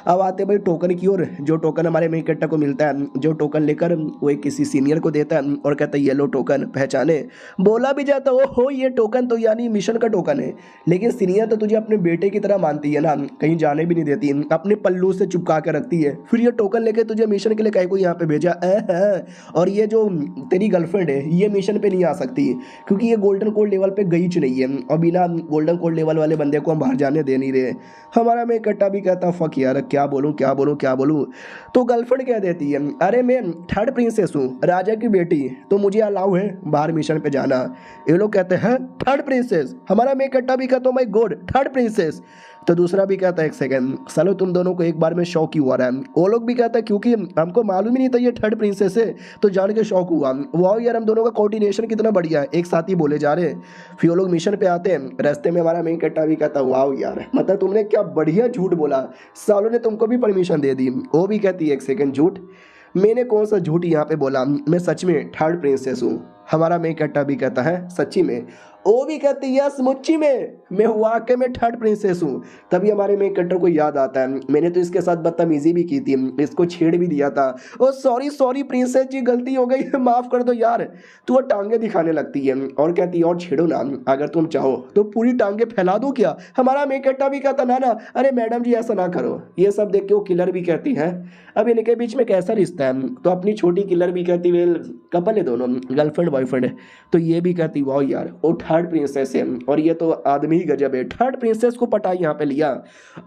B: अब आते भाई टोकन की ओर। जो टोकन हमारे मेन कट्टा को मिलता है, जो टोकन लेकर वो एक किसी सीनियर को देता है और कहता है ये लो टोकन, पहचाने। बोला भी जाता ओ हो ये टोकन तो यानी मिशन का टोकन है, लेकिन सीनियर तो तुझे अपने बेटे की तरह मानती है ना, कहीं जाने भी नहीं देती, अपने पल्लू से चिपका के रखती है, फिर ये टोकन लेके तुझे मिशन के लिए कहीं को यहाँ पे भेजा। और ये जो तेरी गर्लफ्रेंड है ये मिशन पे नहीं आ सकती क्योंकि ये गोल्डन कोड लेवल पे गई च नहीं है, और बिना गोल्डन कोड लेवल वाले बंदे को हम बाहर जाने दे नहीं रहे। हमारा मैं कट्टा भी कहता फक यार क्या बोलूँ क्या बोलूँ क्या बोलूँ। तो गर्लफ्रेंड कह देती है अरे मैं थर्ड प्रिंसेस हूँ, राजा की बेटी, तो मुझे अलाउ है बाहर मिशन पे जाना। ये लोग कहते हैं थर्ड प्रिंसेस। हमारा मैं कट्टा भी कहता हूँ माय गॉड थर्ड प्रिंसेस। तो दूसरा भी कहता है एक सेकंड सालो तुम दोनों को एक बार में शौक ही हुआ रहा है। वो लोग भी कहता है क्योंकि हमको मालूम ही नहीं था ये थर्ड प्रिंसेस है, तो जान के शौक हुआ। वाह यार हम दोनों का कोऑर्डिनेशन कितना बढ़िया है, एक साथ ही बोले जा रहे हैं। फिर वो लोग मिशन पे आते हैं, रास्ते में हमारा मेन कट्टा भी कहता है वाह यार मतलब तुमने क्या बढ़िया झूठ बोला, सालों ने तुमको भी परमिशन दे दी। वो भी कहती है एक सेकंड झूठ, मैंने कौन सा झूठ यहाँ पे बोला, मैं सच में थर्ड प्रिंसेस हूँ। हमारा मेन कट्टा भी कहता है सच्ची में? वो भी कहती है यस मुच्ची में, मैं वाकई में थर्ड प्रिंसेस हूँ। तभी हमारे मेन कट्टर को याद आता है मैंने तो इसके साथ बदतमीजी भी की थी, इसको छेड़ भी दिया था। ओ सॉरी सॉरी प्रिंसेस जी गलती हो गई माफ कर दो यार। तो वो टांगे दिखाने लगती है और कहती है और छेड़ो ना, अगर तुम चाहो तो पूरी टांगे फैला दो क्या। हमारा मेन कट्टा भी कहता ना ना अरे मैडम जी ऐसा ना करो। ये सब देख के वो किलर भी कहती है अब इनके बीच में कैसा रिश्ता है। तो अपनी छोटी किलर भी कहती वेल कपल है दोनों, गर्लफ्रेंड बॉयफ्रेंड है। तो ये भी कहती वाह यार वो थर्ड प्रिंसेस है और ये तो आदमी ही गजब है, थर्ड प्रिंसेस को पटा यहाँ पे लिया।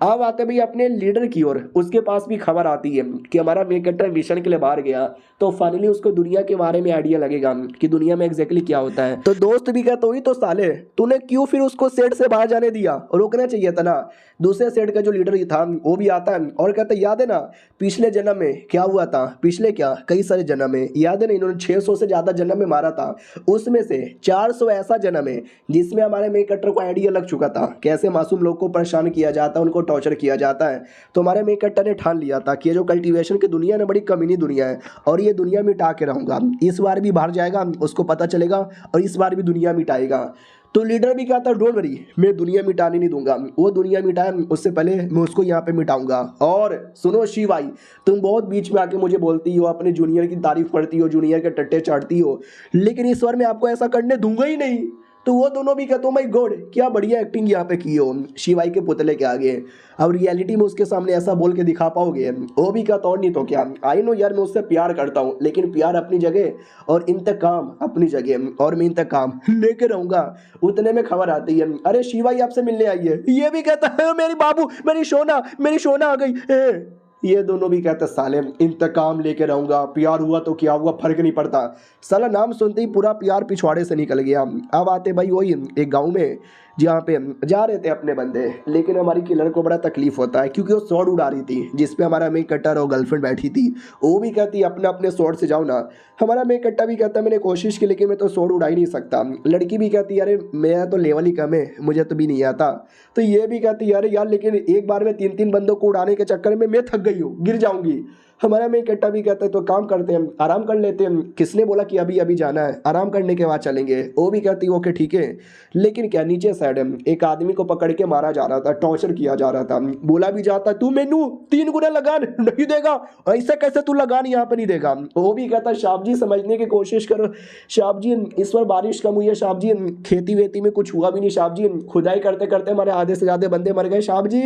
B: अब आते भाई अपने लीडर की ओर, उसके पास भी खबर आती है कि हमारा मेन कट्टर मिशन के लिए बाहर गया, तो फाइनली उसको दुनिया के बारे में आइडिया लगेगा कि दुनिया में एग्जैक्टली क्या होता है। तो दोस्त भी कहता हुई तो साले तूने क्यों फिर उसको सेट से बाहर जाने दिया, रोकना चाहिए था ना। दूसरे सेट का जो लीडर था वो भी आता है और कहता है याद है ना पिछले जन्म में क्या हुआ था, पिछले क्या कई सारे जन्म में, याद है ना इन्होंने 600 से ज्यादा जन्म में मारा था, उसमें से 400 ऐसा जन्म है जिसमें हमारे मेन कट्टर को आइडिया लग चुका था कैसे मासूम लोग को परेशान किया जाता है, उनको टॉर्चर किया जाता है। तो हमारे मेन कट्टर ने ठान लिया था कि ये जो कल्टीवेशन की दुनिया है ना बड़ी कमीनी दुनिया है और ये दुनिया मिटा के रहूंगा। इस बार भी बाहर जाएगा उसको पता चलेगा और इस बार भी दुनिया मिटाएगा। तो लीडर भी कहता डोंट वरी मैं दुनिया मिटाने नहीं दूंगा, वो दुनिया मिटाए उससे पहले मैं उसको यहाँ पे मिटाऊंगा। और सुनो शिवाई तुम बहुत बीच में आके मुझे बोलती हो, अपने जूनियर की तारीफ करती हो, जूनियर के टट्टे चाटती हो, लेकिन इस बार मैं आपको ऐसा करने दूंगा ही नहीं। तो वो दोनों भी कहते हो माय गॉड क्या बढ़िया एक्टिंग यहाँ पे की हो शिवाई के पुतले के आगे। अब रियलिटी में उसके सामने ऐसा बोल के दिखा पाओगे? वो भी कहता और नहीं तो क्या, आई नो यार मैं उससे प्यार करता हूँ, लेकिन प्यार अपनी जगह और इंतकाम अपनी जगह, और मैं इंतकाम लेके रहूंगा। उतने में खबर आती है अरे शिवाई आपसे मिलने आई है। ये भी कहता है मेरी बाबू मेरी सोना आ गई। ये दोनों भी कहते साले इंतकाम लेके रहूंगा, प्यार हुआ तो क्या हुआ फर्क नहीं पड़ता। साला नाम सुनते ही पूरा प्यार पिछवाड़े से निकल गया। अब आते भाई वही एक गांव में जहाँ पे जा रहे थे अपने बंदे, लेकिन हमारी किलर को बड़ा तकलीफ होता है क्योंकि वो स्वॉर्ड उड़ा रही थी जिसपे हमारा मेन कट्टर और गर्लफ्रेंड बैठी थी। वो भी कहती अपने अपने स्वॉर्ड से जाओ ना। हमारा मेन कट्टा भी कहता मैंने कोशिश की लेकिन मैं तो स्वॉर्ड उड़ा ही नहीं सकता। लड़की भी कहती अरे मेरा तो लेवल ही कम है, मुझे तो भी नहीं आता। तो ये भी कहती अरे यार लेकिन एक बार में 3-3 बंदों को उड़ाने के चक्कर में मैं थक गई हूँ, गिर जाऊंगी। हमारा मेन कट्टा भी कहता है तो काम करते हैं आराम कर लेते हैं, किसने बोला कि अभी अभी जाना है, आराम करने के बाद चलेंगे। वो भी कहती ओके ठीक है, लेकिन क्या नीचे साइड एक आदमी को पकड़ के मारा जा रहा था, टॉर्चर किया जा रहा था। बोला भी जाता तू मेनू 3 गुना लगान नहीं देगा, ऐसा कैसे तू लगान यहाँ पे नहीं देगा। वो भी कहता साहब जी समझने की कोशिश करो साहब जी, इस बार बारिश कम हुई है साहब जी, खेती वेती में कुछ हुआ भी नहीं साहब जी, खुदाई करते करते हमारे आधे से ज्यादा बंदे मर गए साहब जी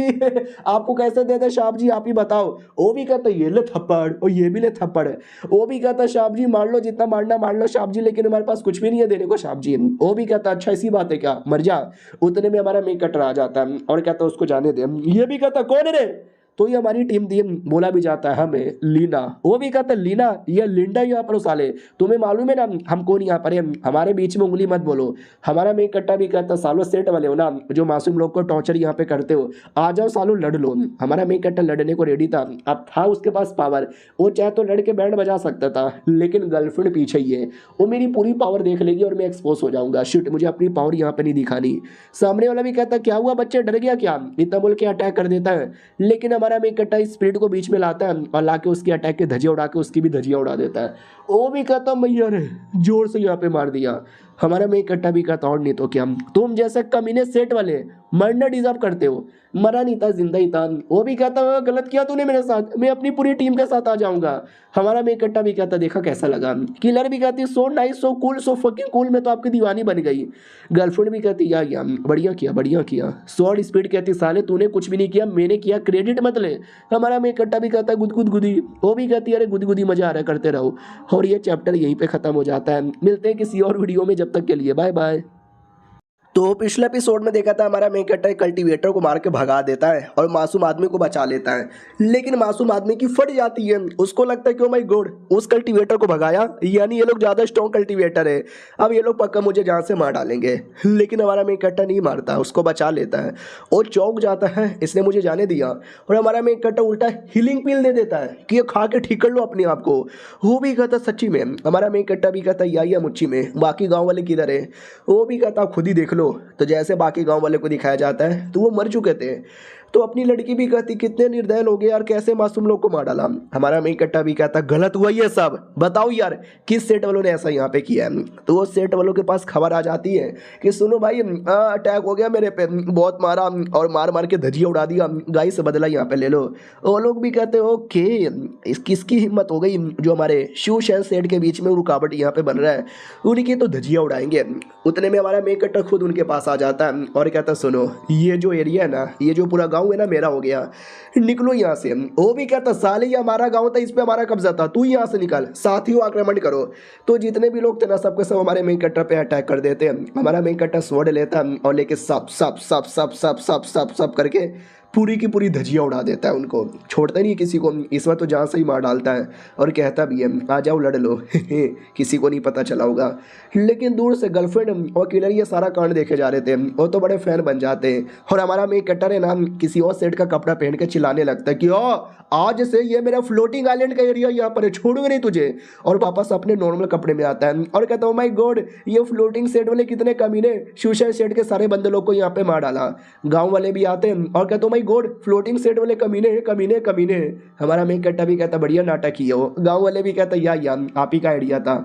B: आपको कैसे दे दे साहब जी आप ही बताओ। वो भी कहता ये ले थप्पड़ और ये भी ले थप्पड़ है। वो भी कहता साहब जी मार लो जितना मारना मार लो साहब जी, लेकिन हमारे पास कुछ भी नहीं है देने को साहब जी। वो भी कहता अच्छा ऐसी बात है क्या, मर जा। उतने में हमारा मेन कट्टर आ जाता है और कहता उसको जाने दे। ये भी कहता कौन है रे, तो ये हमारी टीम थी, बोला भी जाता है हमें लीना। वो भी कहता है लीना, ये लिंडा यहाँ पर हो साले, तुम्हें मालूम है ना हम कौन यहाँ पर है, हमारे बीच में उंगली मत बोलो। हमारा मेन कट्टा भी कहता सालो सेट वाले हो ना, जो मासूम लोग को टॉर्चर यहाँ पे करते हो, आ जाओ सालो लड़ लो। हमारा मेन कट्टा लड़ने को रेडी था, अब था उसके पास पावर, वो चाहे तो लड़ के बैंड बजा सकता था, लेकिन गर्लफ्रेंड पीछे ही है, वो मेरी पूरी पावर देख लेगी और मैं एक्सपोज हो जाऊंगा। शिट, मुझे अपनी पावर यहाँ पे नहीं दिखानी। सामने वाला भी कहता क्या हुआ बच्चे, डर गया क्या, इतना बोल के अटैक कर देता है। लेकिन हमारा मेन कट्टा इस स्पिरिट को बीच में लाता है और लाके उसकी अटैक के धजिया उड़ा के उसकी भी धजिया उड़ा देता है। वो भी कहता मैया रे, जोर से यहाँ पे मार दिया। हमारा मेन कट्टा भी कहता और नहीं तो क्या, तुम जैसे कमीने सेट वाले मरना डिजर्व करते हो। मरा नहीं था, जिंदा ही था। वो भी कहता गलत किया तूने मेरे साथ, मैं अपनी पूरी टीम के साथ आ जाऊंगा। हमारा मेन कट्टा भी कहता देखा कैसा लगा। किलर भी कहती so nice, so cool, so fucking cool, मैं तो आपकी दीवानी बन गई। गर्लफ्रेंड भी कहती या बढ़िया किया बढ़िया किया। सॉर्ड स्पीड कहती साले तूने कुछ भी नहीं किया, मैंने किया, क्रेडिट मत ले। हमारा मेन कट्टा भी कहता गुदगुद गुदी। वो भी कहती अरे गुदगुदी मजा आ रहा है, करते रहो। और ये चैप्टर यहीं पे खत्म हो जाता है। मिलते हैं किसी और वीडियो में, जब तक के लिए बाय बाय।
A: तो पिछले एपिसोड में देखा था हमारा मेन कट्टा एक कल्टीवेटर को मार के भगा देता है और मासूम आदमी को बचा लेता है, लेकिन मासूम आदमी की फट जाती है। उसको लगता है कि ओ माय गॉड, उस कल्टीवेटर को भगाया, यानी ये लोग ज़्यादा स्ट्रॉन्ग कल्टीवेटर है, अब ये लोग पक्का मुझे जान से मार डालेंगे। लेकिन हमारा मेन कट्टा नहीं मारता, उसको बचा लेता है और चौंक जाता है, इसने मुझे जाने दिया। और हमारा मेन कट्टा उल्टा हीलिंग पिल दे देता है कि ये खा के ठीक कर लो अपने आप को। वो भी कहता सच्ची में। हमारा मेन कट्टा भी कहता या मुच्छी में, बाकी गाँव वाले किधर है। वो भी कहता खुद ही देख लो। तो जैसे बाकी गांव वाले को दिखाया जाता है तो वो मर चुके थे। तो अपनी लड़की भी कहती कितने निर्दय लोग यार, कैसे मासूम लोग को मार डाला। हमारा मेन कट्टा भी कहता गलत हुआ ये सब, बताओ यार किस सेट वालों ने ऐसा यहाँ पे किया है। तो वो सेट वालों के पास खबर आ जाती है कि सुनो भाई अटैक हो गया मेरे पे, बहुत मारा और मार मार के धजिया उड़ा दिया, गाय से बदला यहाँ पे ले लो। वो लोग भी कहते ओके, किसकी हिम्मत हो गई, जो हमारे शिव शैन सेट के बीच में रुकावट यहाँ पे बन रहा है, उनकी तो धजिया उड़ाएंगे। उतने में हमारा मेन कट्टा खुद उनके पास आ जाता है और कहता सुनो ये जो एरिया है ना, ये जो पूरा गाँव है ना मेरा हो गया, निकलो यहाँ से। वो भी कहता साले ये हमारा गांव था, इस पे हमारा कब्जा था, तू यहाँ से निकल, साथियों आक्रमण करो। तो जितने भी लोग थे ना सबके सब हमारे मेन कट्टा पे अटैक कर देते हैं। हमारा मेन कट्टा स्वॉर्ड लेता है और लेके सब सब सब सब सब सब सब सब करके पूरी की पूरी धजिया उड़ा देता है, उनको छोड़ता नहीं किसी को। इस बार तो जान से ही मार डालता है और कहता भी है आ जाओ लड़ लो किसी को नहीं पता चला होगा। लेकिन दूर से गर्लफ्रेंड और किलर ये सारा कांड देखे जा रहे थे, वो तो बड़े फैन बन जाते हैं। और हमारा मेन कट्टर है ना किसी और सेट का कपड़ा पहन के चिल्लाने लगता है कि ओ आज से ये मेरा फ्लोटिंग आइलैंड का एरिया यहाँ पर है, छोड़ूंगा नहीं तुझे। और वापस अपने नॉर्मल कपड़े में आता है और कहता हूँ माय गॉड ये फ्लोटिंग सेट वाले कितने कमीने, सुसाइड सेट के सारे बंदे लोग को यहाँ पे मार डाला। गाँव वाले भी आते हैं और कहता हूँ माय गॉड फ्लोटिंग सेट वाले कमीने कमीने कमीने। हमारा मेन कट्टा भी कहता बढ़िया नाटक ही हो। गाँव वाले भी कहता या आप ही का आइडिया था।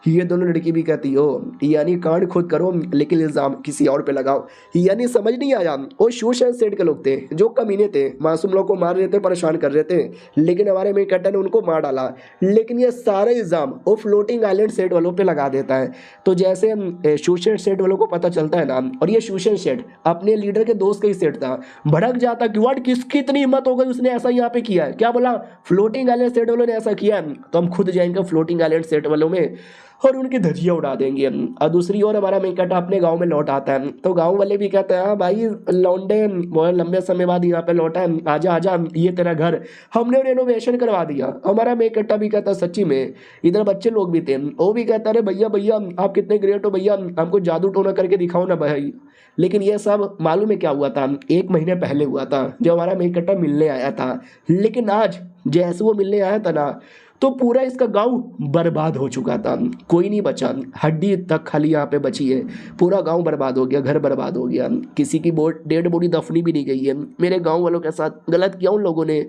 A: ये दोनों लड़की भी कहती हो यानी कांड खुद करो लेकिन इल्जाम किसी और पे लगाओ। यानी समझ नहीं आया, वो सुसाइड सेट के लोग थे जो कमीने थे, मासूम लोग को मार रहे थे, परेशान कर रहे थे, लेकिन हमारे मेन कट्टा ने उनको मार डाला। लेकिन ये सारे इल्जाम वो फ्लोटिंग आइलैंड सेट वालों पे लगा देता है। तो जैसे सुसाइड सेट वालों को पता चलता है ना, और ये सुसाइड सेट अपने लीडर के दोस्त का ही सेट था, भड़क जाता कि व्हाट किसकी इतनी हिम्मत हो गई, उसने ऐसा यहाँ पे किया है, क्या बोला फ्लोटिंग आइलैंड सेट वालों ने ऐसा किया है, तो हम खुद जाएंगे फ्लोटिंग आइलैंड सेट वालों में और उनकी धजिया उड़ा देंगे। और दूसरी ओर हमारा मेन कट्टा अपने गांव में लौट आता है। तो गांव वाले भी कहते हैं हाँ भाई लौंडे बहुत लंबे समय बाद यहाँ पे लौटा है, आजा आजा ये तेरा घर, हमने रेनोवेशन करवा दिया। हमारा मेन कट्टा भी कहता सच्ची में। इधर बच्चे लोग भी थे, वो भी कहता अरे भैया भैया आप कितने ग्रेट हो भैया, हमको जादू टोना करके दिखाओ ना भाई। लेकिन ये सब मालूम है क्या हुआ था, 1 महीने पहले हुआ था जब हमारा मेन कट्टा मिलने आया था। लेकिन आज जैसे वो मिलने आया था ना तो पूरा इसका गांव बर्बाद हो चुका था, कोई नहीं बचा, हड्डी तक खाली यहाँ पे बची है। पूरा गांव बर्बाद हो गया, घर बर्बाद हो गया, किसी की डेड बॉडी दफनी भी नहीं गई है। मेरे गांव वालों के साथ गलत किया उन लोगों ने।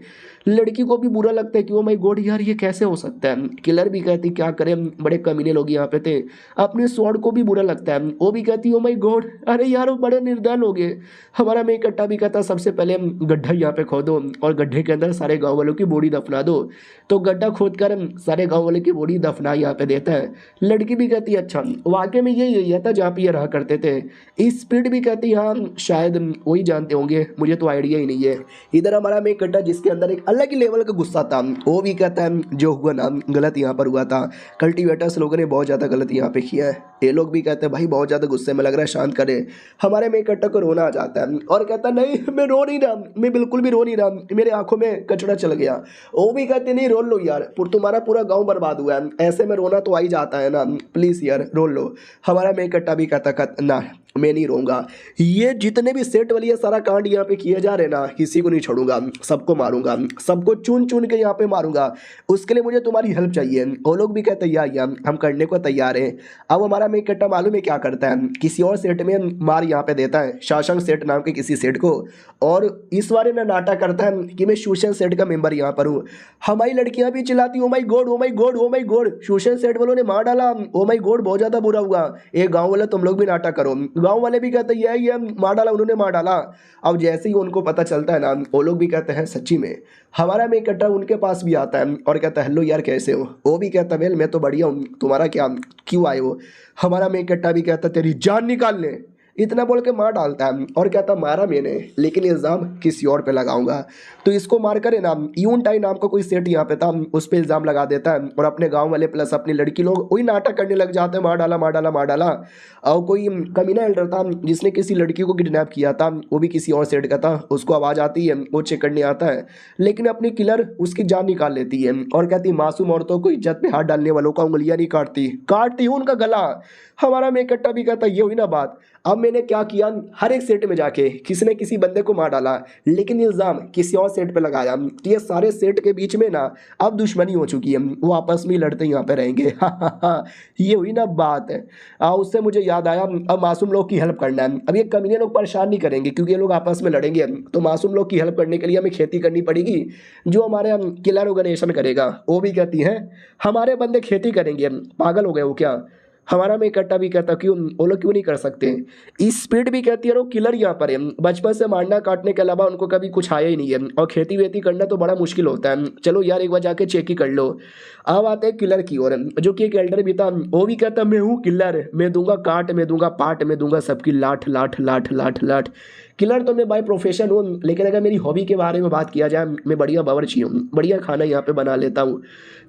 A: लड़की को भी बुरा लगता है कि ओ माय गॉड यार ये कैसे हो सकता है। किलर भी कहती क्या करें बड़े कमीने लोग यहाँ पे थे। अपने स्वॉर्ड को भी बुरा लगता है, वो भी कहती ओ माय गॉड अरे यार वो बड़े निर्दय लोग हैं। हमारा मेन कट्टा भी कहता सबसे पहले गड्ढा यहाँ पे खोदो और गड्ढे के अंदर सारे गाँव वालों की बॉडी दफना दो। तो गड्ढा खोद
B: कर सारे गाँव वाले की बॉडी दफना यहाँ पे देता है। लड़की भी कहती है अच्छा वाकई में यही एरिया था जहाँ पे ये रहा करते थे। स्पीड भी कहती है हाँ शायद वही जानते होंगे, मुझे तो आइडिया ही नहीं है। इधर हमारा मेन कट्टा जिसके अंदर एक अलग ही लेवल का गुस्सा था, वो भी कहता है जो हुआ ना गलत यहाँ पर हुआ था, कल्टीवेटर्स लोगों ने बहुत ज़्यादा गलत यहाँ पे किया है। ये लोग भी कहते हैं भाई बहुत ज़्यादा गुस्से में लग रहा है, शांत करे। हमारे मेन कट्टा को रोना आ जाता है और कहता है नहीं मैं रो नहीं रहा, मैं बिल्कुल भी रो नहीं रहा, मेरे आंखों में कचरा चल गया। वो भी कहते नहीं रो लो यार, तुम्हारा पूरा गाँव बर्बाद हुआ है, ऐसे में रोना तो आ ही जाता है ना, प्लीज़ यार रो लो। हमारा मेन कट्टा भी कहता ना मैं नहीं रहूँगा, ये जितने भी सेट वाली ये सारा कांड यहाँ पे किए जा रहे ना किसी को नहीं छोड़ूंगा, सबको मारूंगा, सबको चुन चुन के यहाँ पे मारूंगा, उसके लिए मुझे तुम्हारी हेल्प चाहिए। वो लोग भी कहते हैं या हम करने को तैयार हैं। अब हमारा मेन कट्टा मालूम है क्या करता है, किसी और सेट में मार यहाँ पे देता है, शासन सेट नाम के किसी सेट को, और इस बारे में नाटक करता है कि मैं शोषण सेट का मेंबर यहाँ पर हूँ। हमारी लड़कियाँ भी चिल्लाती ओ माई गॉड ओ माई गॉड ओ माई गॉड, शोषण सेट वालों ने मार डाला, ओ माई गॉड बहुत ज़्यादा बुरा हुआ। एक गाँव वाले तुम लोग भी नाटक करो, गाँव वाले भी कहते हैं ये मार डाला उन्होंने मार डाला। अब जैसे ही उनको पता चलता है ना वो लोग भी कहते हैं सच्ची में। हमारा मेन कट्टा उनके पास भी आता है और कहता है हेलो यार कैसे हो। वो भी कहता है वेल मैं तो बढ़िया हूँ, तुम्हारा क्या, क्यों आए हो। हमारा मेन कट्टा भी कहता है तेरी जान निकालने, इतना बोल के मार डालता है और कहता मारा मैंने लेकिन इल्ज़ाम किसी और पे लगाऊंगा। तो इसको मार कर ना यूनटाई नाम का कोई सेट यहाँ पे था, उस पर इल्ज़ाम लगा देता है और अपने गांव वाले प्लस अपनी लड़की लोग वही नाटक करने लग जाते हैं, मार डाला मार डाला मार डाला। और कोई कमीना एल्डर था जिसने किसी लड़की को किडनैप किया था, वो भी किसी और सेट का था, उसको आवाज़ आती है, वो चेक करने आता है, लेकिन अपनी किलर उसकी जान निकाल लेती है और कहती मासूम औरतों को इज्जत पे हाथ डालने वालों का उंगलियां नहीं काटती हूँ उनका गला। हमारा मेन कट्टा भी कहता ये हुई ना बात। अब मैंने क्या किया, हर एक सेट में जाके किसी ने किसी बंदे को मार डाला लेकिन इल्ज़ाम किसी और सेट पे लगाया। तो ये सारे सेट के बीच में ना अब दुश्मनी हो चुकी है, वो आपस में लड़ते यहाँ पे रहेंगे। ये हुई ना बात है। उससे मुझे याद आया अब मासूम लोग की हेल्प करना है। अब ये कमीने लोग परेशान नहीं करेंगे क्योंकि ये लोग आपस में लड़ेंगे, तो मासूम लोग की हेल्प करने के लिए हमें खेती करनी पड़ेगी जो हमारे किलर ऑर्गेनाइजेशन करेगा। वो भी कहती हैं हमारे बंदे खेती करेंगे, पागल हो गए हो क्या। हमारा में कट्टा भी कहता क्यों वो लोग क्यों नहीं कर सकते। इस स्पीड भी कहती है वो किलर यहाँ पर है, बचपन से मारना काटने के अलावा उनको कभी कुछ आया ही नहीं है और खेती वेती करना तो बड़ा मुश्किल होता है। चलो यार एक बार जाके चेक ही कर लो। अब आते हैं किलर की ओर, जो कि एक एल्डर भी था, वो भी कहता मैं हूँ किलर, मैं दूंगा काट, मैं दूंगा पाट, मैं दूंगा सबकी लाठ लाठ लाठ लाठ लाठ। किलर तो मैं बाय प्रोफेशन हूँ, लेकिन अगर मेरी हॉबी के बारे में बात किया जाए मैं बढ़िया बावर्ची हूँ, बढ़िया खाना यहाँ पे बना लेता हूँ।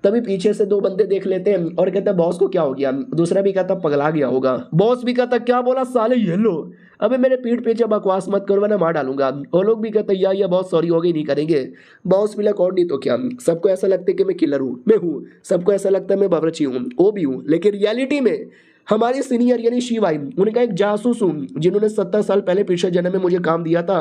B: तभी पीछे से दो बंदे देख लेते हैं और कहते हैं बॉस को क्या हो गया। दूसरा भी कहता पगला गया होगा। बॉस भी कहता क्या बोला साले ये लो, अबे मेरे पीठ पीछे बकवास मत करो वरना मार डालूंगा। वो लोग भी कहते हैं या बहुत सॉरी हो गई नहीं करेंगे। बॉस भी लगा और नहीं तो क्या, सबको ऐसा लगता है कि मैं किलर हूँ, मैं हूँ, सबको ऐसा लगता है मैं बावर्ची हूँ, वो भी हूँ, लेकिन रियलिटी में हमारी सीनियर यानी शिवाई उनका एक जासूस हूँ जिन्होंने 70 साल पहले पिछले जन्म में मुझे काम दिया था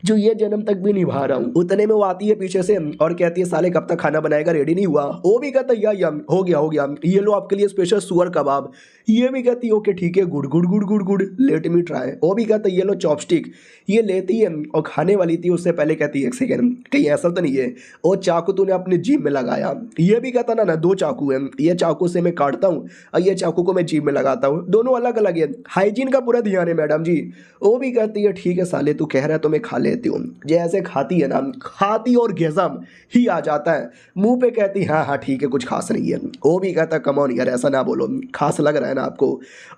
B: जो ये जन्म तक भी निभा रहा हूँ। उतने में वो आती है पीछे से और कहती है साले कब तक खाना बनाएगा, रेडी नहीं हुआ। वो भी कहता है या हो गया, ये लो आपके लिए स्पेशल सुअर कबाब। ये भी कहती है ओके ठीक है, good good good good good let me try. वो भी कहता है ये लो चॉपस्टिक। ये लेती है और खाने वाली थी, उससे पहले कहती है एक सेकेंड कहीं ऐसा तो नहीं है वो चाकू तूने अपने जीभ में लगाया। ये भी कहता ना दो चाकू है, ये चाकू से मैं काटता हूँ और ये चाकू को मैं जीभ में लगाता हूँ, दोनों अलग अलग है, हाइजीन का पूरा ध्यान है मैडम जी। वो भी कहती है ठीक है साले तू कह रहा है तो मैं खा लेती हूँ। जैसे खाती है ना, खाती और गेज़म ही आ जाता है मुंह पे, कहती हाँ ठीक है कुछ खास नहीं है। वो भी कहता कम ऑन यार ऐसा ना बोलो, खास लग रहा है ना आपको।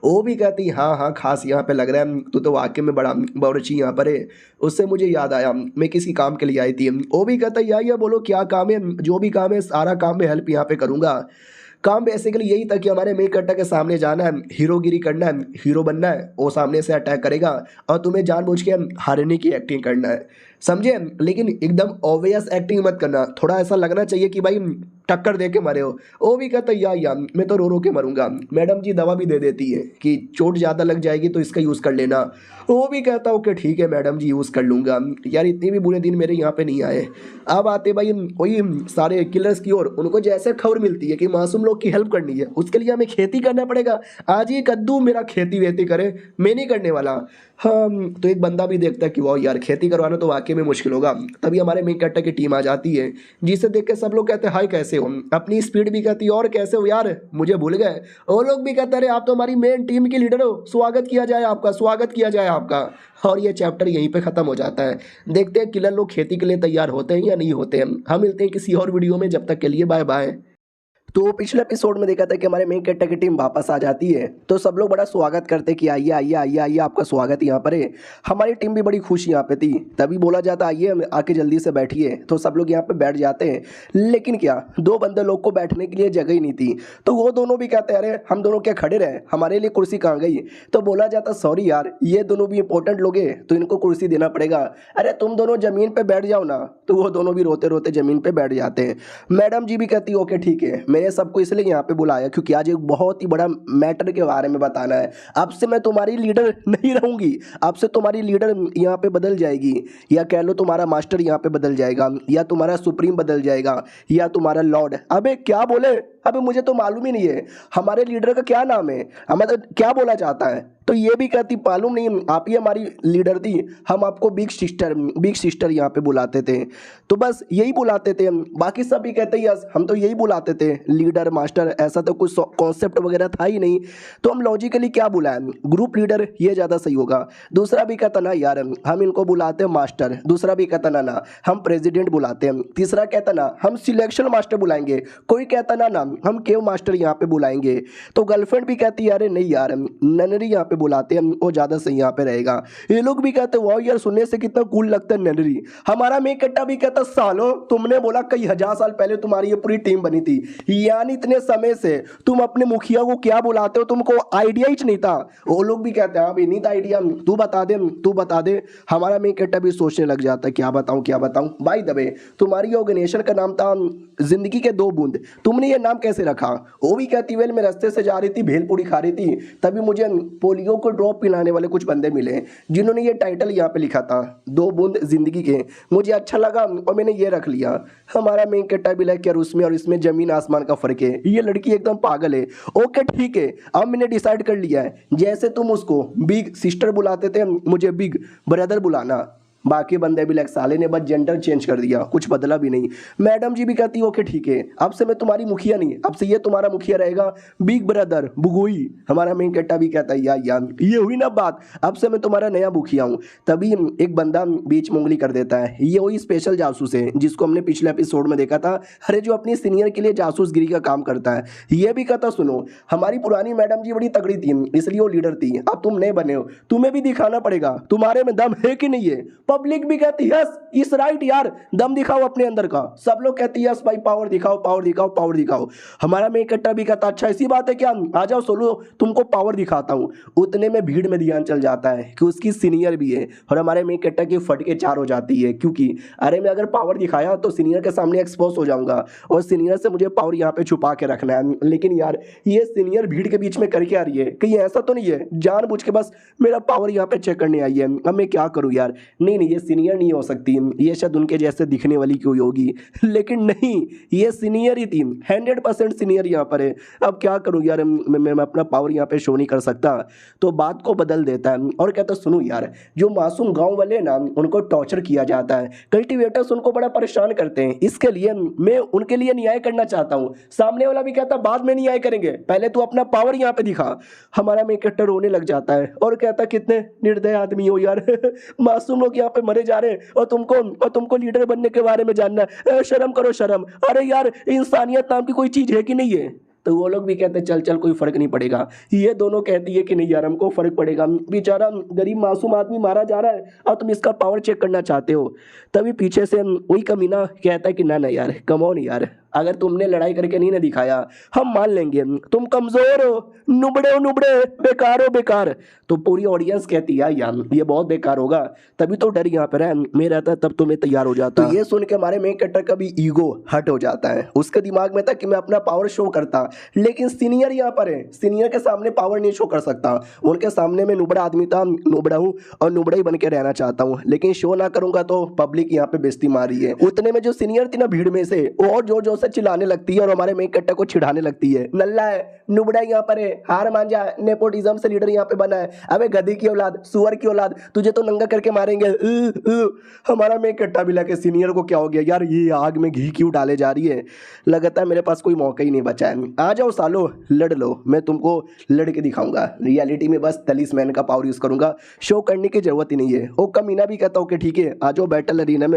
B: वो भी कहती हाँ खास यहाँ पे लग रहा है, तू तो वाकई में बड़ा बावर्ची यहाँ पर है। उससे मुझे याद आया मैं किसी काम के लिए आई थी। वो भी कहता या बोलो क्या काम है, जो भी काम है सारा काम में हेल्प यहाँ पे करूँगा। काम बेसिकली यही था कि हमारे मेन कट्टा के सामने जाना है, हीरोगिरी करना है, हीरो बनना है, वो सामने से अटैक करेगा और तुम्हें जानबूझ के हारने की एक्टिंग करना है, समझे। लेकिन एकदम ऑब्वियस एक्टिंग मत करना, थोड़ा ऐसा लगना चाहिए कि भाई टक्कर दे के मरे हो। वो भी कहता या मैं तो रो रो के मरूंगा। मैडम जी दवा भी दे देती है कि चोट ज़्यादा लग जाएगी तो इसका यूज़ कर लेना। वो भी कहता ओके ठीक है मैडम जी यूज़ कर लूँगा। यार इतने भी बुरे दिन मेरे यहाँ पे नहीं आए। अब आते भाई वही सारे किलर्स की ओर, उनको जैसे खबर मिलती है कि मासूम लोग की हेल्प करनी है, उसके लिए हमें खेती करना पड़ेगा। आज ये कद्दू मेरा खेती वेती करे, मैं नहीं करने वाला। हाँ तो एक बंदा भी देखता है कि वाह यार खेती करवाना तो वाकई में मुश्किल होगा। तभी हमारे मेन कट्टा की टीम आ जाती है जिसे देख के सब लोग कहते हैं हाय कैसे हो। अपनी स्पीड भी कहती है और कैसे हो यार मुझे भूल गए। वो लोग भी कहते हैं अरे आप तो हमारी मेन टीम की लीडर हो, स्वागत किया जाए आपका, स्वागत किया जाए आपका। और ये चैप्टर यहीं पे ख़त्म हो जाता है। देखते हैं किलर लोग खेती के लिए तैयार होते हैं या नहीं होते हैं। हम मिलते हैं किसी और वीडियो में, जब तक के लिए बाय बाय।
A: तो पिछले एपिसोड में देखा था कि हमारे मेन कैरेक्टर की टीम वापस आ जाती है, तो सब लोग बड़ा स्वागत करते कि आइए आइए आइए आइए, आपका स्वागत यहाँ पर है। हमारी टीम भी बड़ी खुश यहाँ पे थी। तभी बोला जाता आइए आके जल्दी से बैठिए, तो सब लोग यहाँ पे बैठ जाते हैं। लेकिन क्या दो बंदे लोग को बैठने के लिए जगह ही नहीं थी, तो वो दोनों भी कहते अरे हम दोनों क्या खड़े रहे, हमारे लिए कुर्सी कहाँ गई। तो बोला जाता सॉरी यार, ये दोनों भी इंपॉर्टेंट लोग हैं तो इनको कुर्सी देना पड़ेगा। अरे तुम दोनों जमीन पे बैठ जाओ ना। तो वो दोनों भी रोते रोते जमीन पे बैठ जाते हैं। मैडम जी भी कहती ओके ठीक है, मैंने सबको इसलिए यहाँ पे बुलाया क्योंकि आज एक बहुत ही बड़ा मैटर के बारे में बताना है। अब से मैं तुम्हारी लीडर नहीं रहूंगी, अब से तुम्हारी लीडर यहाँ पे बदल जाएगी, या कह लो तुम्हारा मास्टर यहाँ पे बदल जाएगा, या तुम्हारा सुप्रीम बदल जाएगा, या तुम्हारा लॉर्ड। अबे क्या बोले, अबे मुझे तो मालूम ही नहीं है हमारे लीडर का क्या नाम है, मतलब क्या बोला जाता है। तो ये भी कहती मालूम नहीं, आप ही हमारी लीडर थी, हम आपको बिग सिस्टर यहाँ पे बुलाते थे। तो बस यही बुलाते थे, बाकी सब भी कहते यस हम तो यही बुलाते थे, लीडर मास्टर ऐसा तो कुछ कॉन्सेप्ट वगैरह था ही नहीं, तो हम लॉजिकली क्या बुलाएं, ग्रुप लीडर ये ज़्यादा सही होगा। दूसरा भी कहता ना यार हम इनको बुलाते हैं मास्टर, दूसरा भी कहता ना हम प्रेसिडेंट बुलाते हैं, तीसरा कहता ना हम सिलेक्शन मास्टर बुलाएंगे, कोई कहता ना हम केव मास्टर यहाँ पे बुलाएंगे। तो गर्लफ्रेंड भी कहती यार नहीं यार ननरी यहाँ पे बुलाते हैं, वो ज़्यादा सही यहाँ पे रहेगा। ये लोग भी कहते वाह यार सुनने से कितना कूल लगता है ननरी। हमारा मेकट्टा भी कहता सालो तुमने बोला कई हजार साल पहले तुम्हारी ये पूरी टीम बनी थी, यानी इतने समय से तुम अपने मुखिया को क्या बुलाते हो, तुमको आइडिया ही नहीं था। वो लोग भी कहते हैं हाँ भाई नहीं था आइडिया, तू बता दे। हमारा मेकट्टा भी सोचने लग जाता है क्या बताऊं। बाय द वे तुम्हारी ऑर्गेनाइजेशन का नाम था जिंदगी के 2 बूंद, तुमने ये नाम कैसे रखा। वो भी कहती वेल मैं रास्ते से जा रही थी, भेलपूरी खा रही थी, तभी मुझे पोलियो को ड्रॉप पिलाने वाले कुछ बंदे मिले जिन्होंने ये टाइटल यहाँ पे लिखा था 2 बूंद जिंदगी के, मुझे अच्छा लगा और मैंने ये रख लिया। हमारा मेन कैरेक्टर भी लाइक यार उसमें और इसमें जमीन आसमान का फर्क है, ये लड़की एकदम पागल है। ओके ठीक है, अब मैंने डिसाइड कर लिया है जैसे तुम उसको बिग सिस्टर बुलाते थे मुझे बिग ब्रदर बुलाना। बाकी बंदे भी लाइक साले ने बस जेंडर चेंज कर दिया, कुछ बदला भी नहीं। मैडम जी भी कहती ओके ठीक है, अब से मैं तुम्हारी मुखिया नहीं, अब से ये तुम्हारा मुखिया रहेगा बिग ब्रदर बुगोई। हमारा मेन कैरेक्टर भी कहता है यार ये हुई ना बात, अब से मैं तुम्हारा नया मुखिया हूँ। तभी एक बंदा बीच में उंगली कर देता है, ये वही स्पेशल जासूस है जिसको हमने पिछले एपिसोड में देखा था, अरे जो अपनी सीनियर के लिए जासूसगिरी का काम करता है। ये भी कहता सुनो हमारी पुरानी मैडम जी बड़ी तगड़ी थी इसलिए वो लीडर थी, अब तुम नए बने हो, तुम्हें भी दिखाना पड़ेगा तुम्हारे में दम है कि नहीं है। पब्लिक भी कहती यस इस राइट यार, दम दिखाओ अपने अंदर का। सब लोग कहती यस भाई पावर दिखाओ। हमारा मेन कैरेक्टर भी कहता अच्छा ऐसी बात है क्या, आ जाओ सोलो तुमको पावर दिखाता हूँ। उतने में भीड़ में ध्यान चल जाता है कि उसकी सीनियर भी है और हमारे मेन कैरेक्टर की फटके 4 हो जाती है, क्योंकि अरे मैं अगर पावर दिखाया तो सीनियर के सामने एक्सपोज हो जाऊंगा और सीनियर से मुझे पावर यहाँ पे छुपा के रखना है। लेकिन यार ये सीनियर भीड़ के बीच में करके आ रही है, कहीं ऐसा तो नहीं है जानबूझ के बस मेरा पावर यहाँ पे चेक करने आई है, अब मैं क्या करूँ यार। नहीं ये सीनियर नहीं हो सकती, ये शायद उनके जैसे दिखने वाली कोई होगी, लेकिन नहीं ये सीनियर ही थी, 100% सीनियर यहाँ पर है। अब क्या करूँ यार मैं अपना पावर यहाँ पे शो नहीं कर सकता। तो बात को बदल देता है और कहता सुनो यार जो मासूम गांव वाले ना उनको टॉर्चर किया जाता है, कल्टीवेटर्स उनको बड़ा परेशान करते हैं, इसके लिए मैं उनके लिए न्याय करना चाहता हूँ। सामने वाला भी कहता बाद में न्याय करेंगे, पहले तू अपना पावर यहाँ पे दिखा। हमारा मेन कैरेक्टर रोने लग जाता है और कहता कितने निर्दय आदमी हो यार मासूम लोग यहाँ पे मरे जा रहे हैं और तुमको लीडर बनने के बारे में जानना है, शर्म करो शर्म। अरे यार इंसानियत नाम की कोई चीज है कि नहीं है। तो वो लोग भी कहते हैं चल कोई फर्क नहीं पड़ेगा। ये दोनों कहती है कि नहीं यार हमको फर्क पड़ेगा, बेचारा गरीब मासूम आदमी मारा जा रहा है और तुम इसका पावर चेक करना चाहते हो। तभी पीछे से वही कमीना कहता है कि ना यार कम ऑन यार, अगर तुमने लड़ाई करके नहीं ना दिखाया हम मान लेंगे तुम कमजोर हो, नुबड़े बेकार हो बेकार। तो पूरी ऑडियंस कहती है यार ये बहुत बेकार होगा, तभी तो डर यहाँ पर है, मैं रहता तब तो मैं तैयार हो जाता। तो ये सुन के हमारे मेन कैरेक्टर का भी ईगो हट हो जाता है, उसके दिमाग में था कि मैं अपना पावर शो करता, लेकिन सीनियर यहाँ पर है, सीनियर के सामने पावर नहीं शो कर सकता, उनके सामने मैं नुबड़ा आदमी था, नुबड़ा हूँ और नुबड़ा ही बन के रहना चाहता हूँ, लेकिन शो ना करूंगा तो पब्लिक यहाँ पे बेइज्जती मार रही है। उतने में जो सीनियर थी ना भीड़ में से और जोर से चिल्लाने लगती है और हमारे मेन कैरेक्टर को छिड़ाने लगती है, नल्ला है नुबड़ा यहाँ पर है, हार मान जा, नेपोटिज्म से लीडर यहाँ पे बना है, अबे गधी की औलाद सुअर की औलाद तुझे तो नंगा करके मारेंगे। हमारा मेन कैरेक्टर भी लगे सीनियर को क्या हो गया यार, ये आग में घी क्यों डाले जा रही है, लगता है मेरे पास कोई मौका ही नहीं बचा है, आ जाओ सालो लड़ लो, मैं तुमको लड़के दिखाऊंगा, रियलिटी में बस तलिस्मैन का पावर यूज करूंगा, शो करने की जरूरत ही नहीं है। ओ कमीना भी कहता हूँ कि ठीक है आ जाओ बैटल अरीना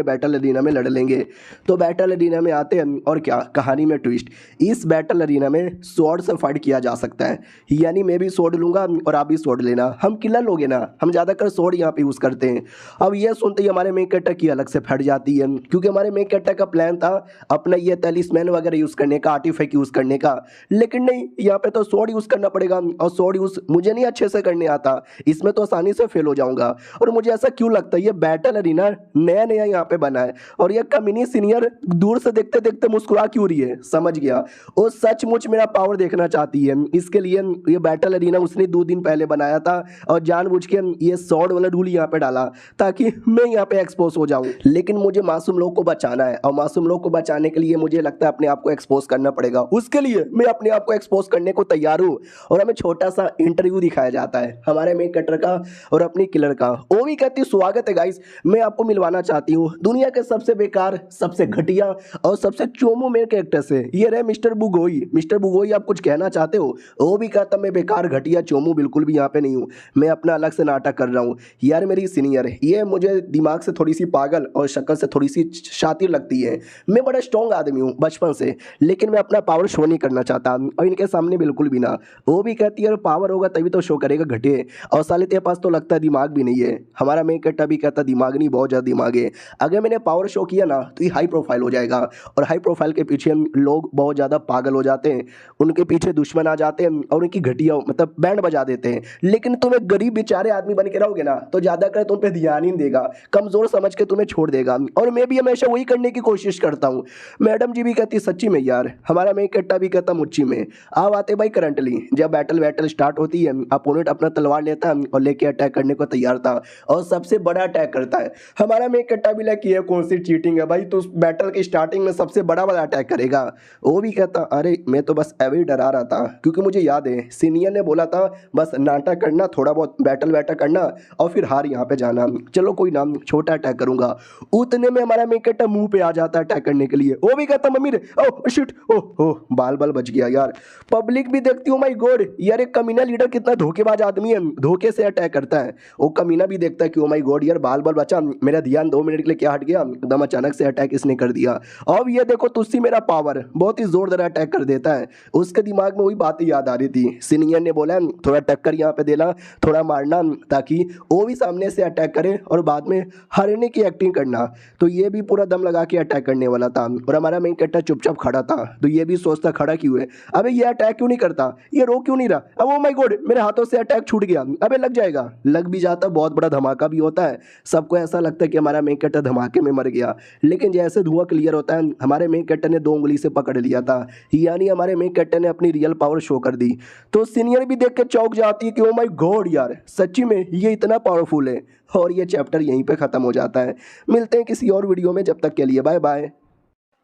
A: में लड़ लेंगे। तो बैटल अरीना में आते हैं और क्या
B: गया कहानी में ट्विस्ट, इस बैटल अरीना में स्वॉर्ड से फाइट किया जा सकता है, यानी मैं भी स्वॉर्ड लूंगा और आप भी स्वॉर्ड लेना, हम किलर लोगे ना, हम ज़्यादातर स्वॉर्ड यहाँ पे यूज़ करते हैं। अब ये सुनते ही हमारे मेन कैरेक्टर की अलग से फट जाती है, क्योंकि हमारे मेन कैरेक्टर का प्लान था अपना ये तलिस्मैन वगैरह यूज़ करने का, आर्टिफैक्ट यूज़ करने का, लेकिन नहीं, यहाँ पे तो स्वॉर्ड यूज़ करना पड़ेगा और स्वॉर्ड यूज़ मुझे नहीं अच्छे से करने आता, इसमें तो आसानी से फेल हो जाऊंगा। और मुझे ऐसा क्यों लगता है ये बैटल अरीना नया नया यहाँ पे बना है और ये कमिनी सीनियर दूर से देखते देखते मुस्कुरा क्यों रही है, समझ गया, वो सचमुच मेरा पावर देखना चाहती है। इसके लिए ये बैटल अरीना उसने 2 दिन पहले बनाया था और जानबूझ के ये स्वॉर्ड वाला रूल यहाँ पे डाला ताकि मैं यहाँ पे एक्सपोज हो जाऊं। लेकिन मुझे मासूम लोग को बचाना है और मासूम लोग को बचाने के लिए मुझे लगता है अपने आप को एक्सपोज करना पड़ेगा। उसके लिए मैं अपने आप को एक्सपोज करने को तैयार हूँ और हमें छोटा सा इंटरव्यू दिखाया जाता है हमारे मेन कैरेक्टर का और अपनी किलर का। वो भी कहती है स्वागत है गाइस, मैं आपको मिलवाना चाहती हूँ दुनिया के सबसे बेकार, सबसे घटिया और सबसे चोमू मेन कैरेक्टर से। ये रहे मिस्टर बुगोई। मिस्टर बुगोई, आप कुछ कहना चाहते हो? वो भी कहता मैं बेकार, घटिया, चोमू बिल्कुल भी यहाँ पे नहीं हूँ, मैं अपना अलग से नाटक कर रहा हूँ। यार मेरी सीनियर है, ये मुझे दिमाग से थोड़ी सी पागल और शक्ल से थोड़ी सी शातिर लगती है। मैं बड़ा स्ट्रॉन्ग आदमी हूँ बचपन से, लेकिन मैं अपना पावर शो नहीं करना चाहता और इनके सामने बिल्कुल भी ना। वो भी कहती है पावर होगा तभी तो शो करेगा घटिया, और साले तेरे पास तो लगता है दिमाग भी नहीं है। हमारा मेन कैरेक्टर भी कहता दिमाग नहीं, बहुत ज़्यादा दिमाग है, अगर मैंने पावर शो किया ना तो ये हाई प्रोफाइल हो जाएगा और हाई प्रोफाइल के पीछे लोग बहुत ज़्यादा पागल हो जाते हैं, उनके पीछे दुश्मन आ जाते हैं और उनकी घटिया मतलब बैंड बजा देते हैं। लेकिन तुम एक गरीब बेचारे आदमी बन के रहोगे ना तो ज़्यादा कर तुम पे ध्यान ही नहीं देगा, कमज़ोर समझ के तुम्हें छोड़ देगा। और मैं भी हमेशा वही करने की कोशिश करता हूँ। मैडम जी भी कहती सच्ची में यार, हमारा मेन कैरेक्टर भी कहता मुच्ची में। अब आते भाई करंटली, जब बैटल स्टार्ट होती है, अपोनेंट अपना तलवार लेता है और लेके अटैक करने को तैयार था और सबसे बड़ा अटैक करता है। हमारा मेन कैरेक्टर भी लाइक ये कौन सी चीटिंग है भाई, तो बैटल की स्टार्टिंग में सबसे बड़ा वाला अटैक करेगा। वो भी कहता अरे मैं तो बस अभी डरा रहा था, क्योंकि मुझे याद है सीनियर ने बोला था बस नाटक करना, थोड़ा बहुत बैटल करना और फिर हार यहाँ पे जाना। चलो कोई ना, छोटा अटैक करूंगा। उतने में हमारा मेन कैरेक्टर मुंह पे आ जाता है अटैक करने के लिए। वो भी कहता मम्मी रे, ओह शिट, ओह बाल बच गया यार। पब्लिक भी देखती हूँ माय गॉड, यार एक कमीना लीडर कितना धोखेबाज आदमी है, धोखे से अटैक करता है। वो कमीना भी देखता है कि ओ माय गॉड यार बाल बचा, मेरा ध्यान 2 मिनट के लिए क्या हट गया, एकदम अचानक से अटैक इसने कर दिया। अब ये देखो तुझसे मेरा पावर, बहुत ही जोरदार अटैक कर देता है। उसके दिमाग में वही बातें याद आ रही थी, सीनियर ने बोला थोड़ा टक्कर यहाँ पे देना, थोड़ा मारना, ताकि वो भी सामने से अटैक करे और बाद में हारने की एक्टिंग करना। तो ये भी पूरा दम लगा के अटैक करने वाला था और हमारा मेन कैरेक्टर चुपचाप खड़ा था। तो ये भी सोचता खड़ा क्यों है, अबे ये अटैक क्यों नहीं करता, ये रो क्यों नहीं रहा। अब ओ माय गॉड मेरे हाथों से अटैक छूट गया, अबे लग जाएगा, लग भी जाता, बहुत बड़ा धमाका भी होता है। सबको ऐसा लगता है कि हमारा मेन कैरेक्टर धमाके में मर गया, लेकिन जैसे धुआं क्लियर होता है हमारे मेन कैरेक्टर ने 2 उंगली से पकड़ लिया था, यानी हमारे मेन कैरेक्टर ने अपनी रियल पावर शो कर दी। तो सीनियर भी देख के चौंक जाती है कि ओ माय गॉड यार सच्ची में ये इतना पावरफुल है। और ये चैप्टर यहीं पे ख़त्म हो जाता है। मिलते हैं किसी और वीडियो में, जब तक के लिए बाय बाय।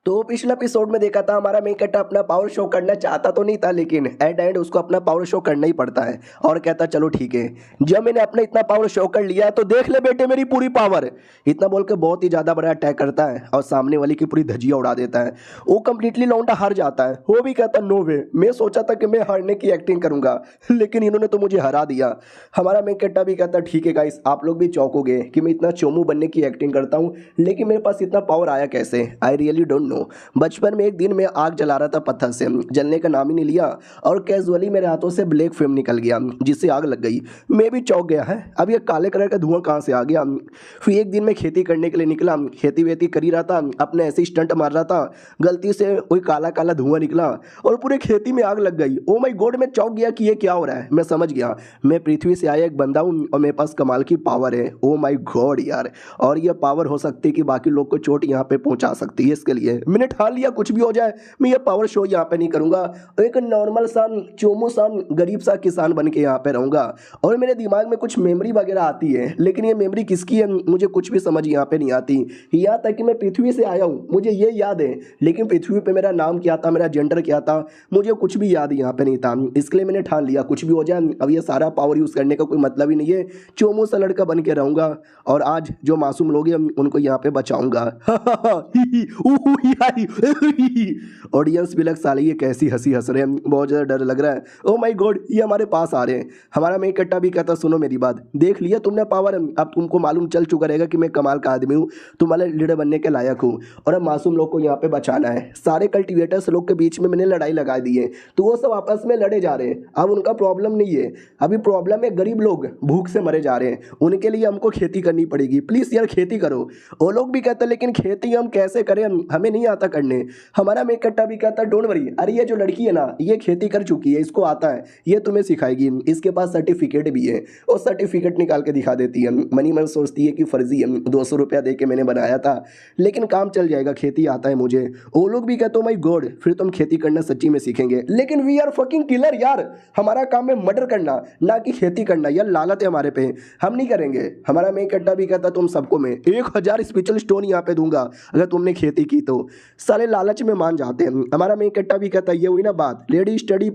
B: तो पिछले एपिसोड में देखा था हमारा मेन कैरेक्टर अपना पावर शो करना चाहता तो नहीं था, लेकिन एट एंड उसको अपना पावर शो करना ही पड़ता है और कहता चलो ठीक है, जब मैंने अपना इतना पावर शो कर लिया तो देख ले बेटे मेरी पूरी पावर। इतना बोल के बहुत ही ज़्यादा बड़ा अटैक करता है और सामने वाली की पूरी धजिया उड़ा देता है। वो कंप्लीटली लौंडा हार जाता है। वो भी कहता नो वे, मैं सोचा था कि मैं हारने की एक्टिंग करूंगा, लेकिन इन्होंने तो मुझे हरा दिया। हमारा मेन कैरेक्टर भी कहता ठीक है गाइस, आप लोग भी चौंकोगे कि मैं इतना चोमू बनने की एक्टिंग करता हूँ, लेकिन मेरे पास इतना पावर आया कैसे, आई रियली डोंट नो। बचपन में एक दिन मैं आग जला रहा था पत्थर से, जलने का नाम ही नहीं लिया और कैजुअली मेरे हाथों से ब्लैक फ्लेम निकल गया जिससे आग लग गई। मैं भी चौंक गया है, अब ये काले कलर का धुआं कहाँ से आ गया। फिर एक दिन मैं खेती करने के लिए निकला, खेती वेती कर ही रहा था, अपने ऐसे स्टंट मार रहा था, गलती से कोई काला काला धुआं निकला और पूरे खेती में आग लग गई। ओ माय गॉड, मैं चौंक गया कि ये क्या हो रहा है। मैं समझ गया मैं पृथ्वी से आया एक बंदा हूँ और मेरे पास कमाल की पावर है। ओ माय गॉड यार, और ये पावर हो सकती है कि बाकी लोग को चोट यहाँ पे पहुँचा सकती है। इसके लिए मैंने ठान लिया कुछ भी हो जाए मैं ये पावर शो यहाँ पे नहीं करूँगा, एक नॉर्मल सा चोमू सा गरीब सा किसान बन के यहाँ पे रहूँगा। और मेरे दिमाग में कुछ मेमोरी वगैरह आती है, लेकिन ये मेमोरी किसकी है मुझे कुछ भी समझ यहाँ पे नहीं आती। यहाँ तक कि मैं पृथ्वी से आया हूँ मुझे ये याद है, लेकिन पृथ्वी पे मेरा नाम क्या था, मेरा जेंडर क्या था, मुझे कुछ भी याद यहाँ पे नहीं था। इसके लिए मैंने ठान लिया कुछ भी हो जाए अब ये सारा पावर यूज़ करने का कोई मतलब ही नहीं है, चोमू सा लड़का बन के रहूँगा और आज जो मासूम लोग हैं उनको यहाँ पे बचाऊँगा। ऑडियंस भी लग साले ये कैसी हंसी हंस रहे हैं, बहुत ज़्यादा डर लग रहा है। ओ माय गॉड, ये हमारे पास आ रहे हैं। हमारा मेन कट्टा भी कहता सुनो मेरी बात, देख लिया तुमने पावर, अब तुमको मालूम चल चुका रहेगा कि मैं कमाल का आदमी हूँ, तुम्हारे लीडर बनने के लायक हूँ, और अब मासूम लोग को यहाँ पे बचाना है। सारे कल्टिवेटर्स लोग के बीच में मैंने लड़ाई लगा दी है, तो वो सब आपस में लड़े जा रहे हैं। अब उनका प्रॉब्लम नहीं है, अभी प्रॉब्लम है गरीब लोग भूख से मरे जा रहे हैं, उनके लिए हमको खेती करनी पड़ेगी। प्लीज़ यार खेती करो। वो लोग भी कहते हैं लेकिन खेती हम कैसे करें, हमें नहीं आता करने। हमारा मेन कट्टा भी कहता है डोंट वरी, अरे ये जो लड़की है ना ये खेती कर चुकी है, इसको आता है, ये तुम्हें सिखाएगी, इसके पास सर्टिफिकेट भी है। और सर्टिफिकेट निकाल के दिखा देती है। मनी मन सोचती है कि फर्जी है, 200 रुपया दे के मैंने बनाया था, लेकिन काम चल जाएगा, खेती आता है मुझे। वो लोग भी कहते हो माई गॉड, फिर तुम खेती करना सच्ची में सीखेंगे। लेकिन वी आर फकिंग किलर यार, हमारा काम है मर्डर करना, ना कि खेती करना। यार लालत है हमारे पे, हम नहीं करेंगे। हमारा मेन कट्टा भी कहता तुम सबको मैं 1000 स्पेशल स्टोन यहाँ पे दूंगा अगर तुमने खेती की तो। सारे लालच में मान जाते हैं। हमारा मेन कट्टा भी कहता ये हुई ना बात, लेडी स्टडी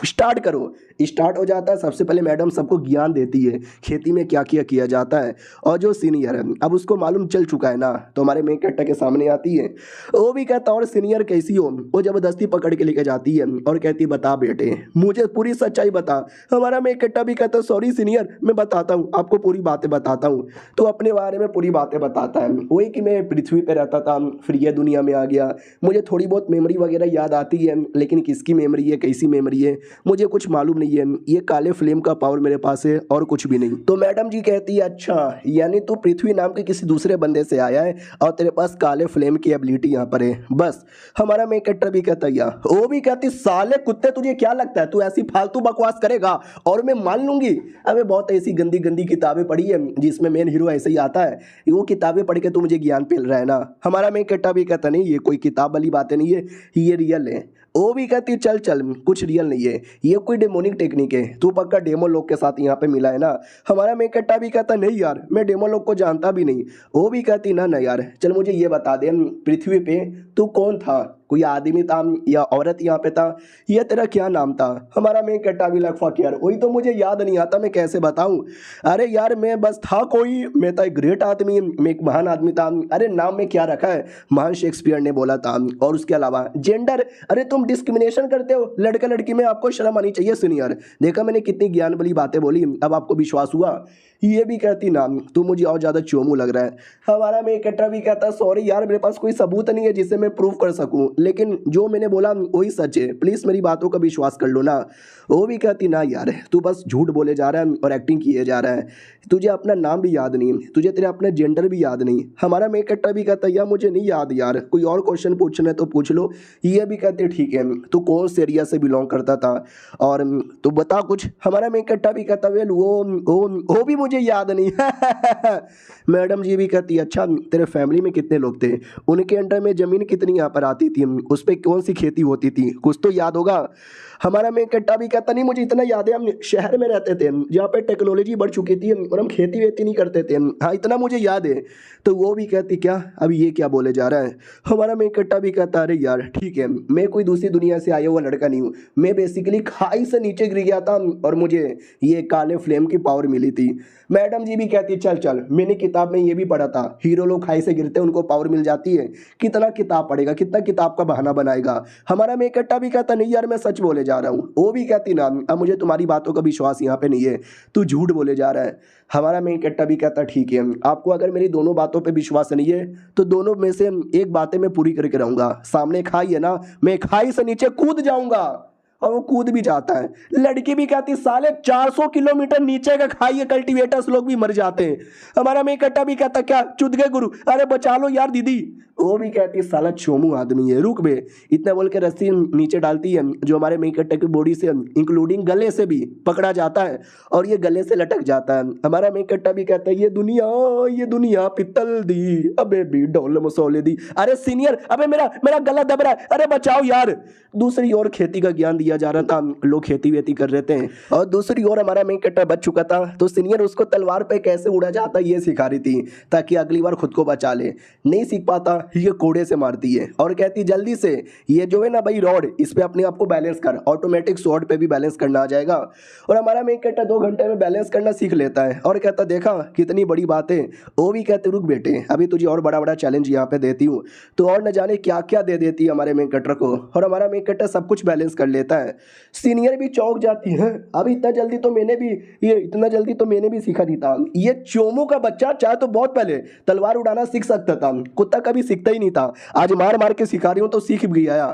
B: स्टार्ट करो। स्टार्ट हो जाता है, सबसे पहले मैडम सबको ज्ञान देती है खेती में क्या क्या किया जाता है। और जो सीनियर है अब उसको मालूम चल चुका है ना, तो हमारे मेन कट्टा के सामने आती है। वो भी कहता और सीनियर कैसी हो, वो जबरदस्ती पकड़ के लेके जाती है और कहती बता बेटे मुझे पूरी सच्चाई बता। हमारा मेन कट्टा भी कहता सॉरी सीनियर, मैं बताता हूँ आपको, पूरी बातें बताता हूँ। तो अपने बारे में पूरी बातें बताता है, वही कि मैं पृथ्वी पे रहता था, फिर ये दुनिया में आ गया, मुझे थोड़ी बहुत मेमोरी वगैरह याद आती है, लेकिन किसकी मेमोरी है कैसी मेमोरी है मुझे कुछ मालूम नहीं है। ये काले फ्लेम का पावर मेरे पास है और कुछ भी नहीं। तो मैडम जी कहती है अच्छा यानी तू पृथ्वी नाम के किसी दूसरे बंदे से आया है और तेरे पास काले फ्लेम की एबिलिटी यहाँ पर है बस। हमारा मेन कट्टर भी कहता है, वो भी कहती साले कुत्ते तुझे क्या लगता है तू ऐसी फालतू बकवास करेगा और मैं मान लूंगी। अबे बहुत ऐसी गंदी गंदी किताबें पढ़ी है जिसमें मेन हीरो ऐसे ही आता है, वो किताबें पढ़ के तू मुझे ज्ञान पेल रहा है ना। हमारा मेन कट्टा भी कहता नहीं ये कोई किताब वाली बातें नहीं है, ये रियल है। वो भी कहती चल चल कुछ रियल नहीं है, ये कोई डेमोनिक टेक्निक है, तू पक्का डेमो लोग के साथ यहाँ पे मिला है ना। हमारा मेन कट्टा भी कहता नहीं यार मैं डेमो लोग को जानता भी नहीं। वो भी कहती ना ना यार चल मुझे ये बता दे पृथ्वी पे तू कौन था, कोई आदमी था या औरत यहाँ पे था, ये तेरा क्या नाम था। हमारा मेन कट्टा भी लग फक यार वही तो मुझे याद नहीं आता, मैं कैसे बताऊं। अरे यार मैं बस था कोई, मैं था एक ग्रेट आदमी, मैं एक महान आदमी था। अरे नाम में क्या रखा है, महान शेक्सपियर ने बोला था। और उसके अलावा जेंडर, अरे तुम डिस्क्रिमिनेशन करते हो लड़का लड़की में, आपको शर्म आनी चाहिए सीनियर। देखा मैंने कितनी ज्ञान वाली बातें बोली, अब आपको विश्वास हुआ। ये भी कहती ना तू मुझे और ज़्यादा चोमू लग रहा है। हमारा मेन कट्टा भी कहता सॉरी यार मेरे पास कोई सबूत नहीं है जिससे मैं प्रूव कर सकूं, लेकिन जो मैंने बोला वही सच है, प्लीज़ मेरी बातों का विश्वास कर लो ना। वो भी कहती ना यार तू बस झूठ बोले जा रहा है और एक्टिंग किए जा रहा है, तुझे अपना नाम भी याद नहीं, तुझे तेरे अपना जेंडर भी याद नहीं। हमारा मेन कट्टा भी कहता यार मुझे नहीं याद यार, कोई और क्वेश्चन पूछना है तो पूछ लो। ये भी कहते ठीक है तू कौन से एरिया से बिलोंग करता था और तू बता कुछ। हमारा मेन कट्टा भी कहता वेल वो भी मुझे याद नहीं। मैडम जी भी कहती अच्छा तेरे फैमिली में कितने लोग थे, उनके अंडर में ज़मीन कितनी यहाँ पर आती थी, उस पर कौन सी खेती होती थी, कुछ तो याद होगा। हमारा मेन कट्टा भी कहता नहीं मुझे इतना याद है हम शहर में रहते थे जहाँ पे टेक्नोलॉजी बढ़ चुकी थी और हम खेती वेती नहीं करते थे, हाँ इतना मुझे याद है। तो वो भी कहती क्या अब ये क्या बोले जा रहा है। हमारा मेन कट्टा भी कहता अरे यार ठीक है मैं कोई दूसरी दुनिया से आया हुआ लड़का नहीं हूँ, मैं बेसिकली खाई से नीचे गिर गया था और मुझे ये काले फ्लेम की पावर मिली थी। मैडम जी भी कहती चल चल मैंने किताब में ये भी पढ़ा था हीरो लोग खाई से गिरते हैं उनको पावर मिल जाती है, कितना किताब पढ़ेगा, कितना किताब का बहाना बनाएगा। हमारा मेन कट्टा भी कहता नहीं यार मैं सच बोले जा रहा हूँ। वो भी कहती ना अब मुझे तुम्हारी बातों का विश्वास यहाँ पे नहीं है, तू झूठ बोले जा रहा है। हमारा मेन कट्टा भी कहता ठीक है आपको अगर मेरी दोनों बातों पे विश्वास नहीं है तो दोनों में से एक बातें मैं पूरी करके रहूंगा। सामने खाई है ना, मैं खाई से नीचे कूद जाऊंगा, और वो कूद भी जाता है। लड़की भी कहती साले 400 किलोमीटर नीचे का खाई है, कल्टीवेटर्स लोग भी मर जाते हैं। हमारा मेन कट्टा भी कहता क्या चुद गए गुरु, अरे बचा लो यार दीदी। वो भी कहती साला चोमू आदमी है, रुक बे। इतना बोल के रस्सी नीचे डालती है जो हमारे मेन कट्टे की बॉडी से इंक्लूडिंग गले से भी पकड़ा जाता है और ये गले से लटक जाता है। हमारा मेन कट्टा भी कहता है ये दुनिया पित्तल दी, अबे भी डोल मसौले दी। अरे सीनियर अबे मेरा गला दब रहा है, अरे बचाओ यार। दूसरी ओर खेती का ज्ञान दिया जा रहा था, लोग खेती वेती कर रहे थे और दूसरी ओर हमारा मेन कट्टा बच चुका था, तो सीनियर उसको तलवार पे कैसे उड़ा जाता ये सिखा रही थी ताकि अगली बार खुद को बचा ले। नहीं सीख पाता ये कोड़े से मारती है और कहती जल्दी से ये जो है ना भाई रॉड, इस पे अपने आप को बैलेंस कर, ऑटोमेटिक स्वॉर्ड पे भी बैलेंस करना आ जाएगा। और हमारा मेन कैरेक्टर 2 घंटे में बैलेंस करना सीख लेता है और कहता देखा कितनी बड़ी बात है। वो भी कहते रुक बेटे, अभी तुझे और बड़ा बड़ा चैलेंज यहाँ पे देती हूँ, तो और न जाने क्या क्या दे देती है हमारे मेन कैरेक्टर को। और हमारा मेन कैरेक्टर सब कुछ बैलेंस कर लेता है। सीनियर भी चौंक जाती है, अभी इतना जल्दी तो मैंने भी सीखा नहीं था। ये चोमू का बच्चा चाहे तो बहुत पहले तलवार उड़ाना सीख सकता था, कुत्ता कभी सीखता ही नहीं था, आज मार मार के सिखा रही हूँ तो सीख भी गया।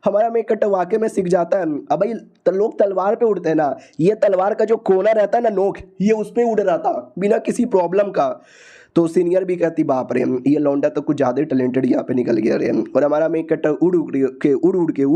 B: हमारा मेन कैरेक्टर वाकई में सीख जाता है। अब भाई लोग तलवार पे उड़ते हैं ना, ये तलवार का जो कोना रहता है ना, नोक, ये उस पे उड़ रहा था बिना किसी प्रॉब्लम का। तो सीनियर भी कहती बाप रे, ये लौंडा तो कुछ ज़्यादा टैलेंटेड यहाँ पे निकल गया रे। और हमारा मेन कैरेक्टर उड़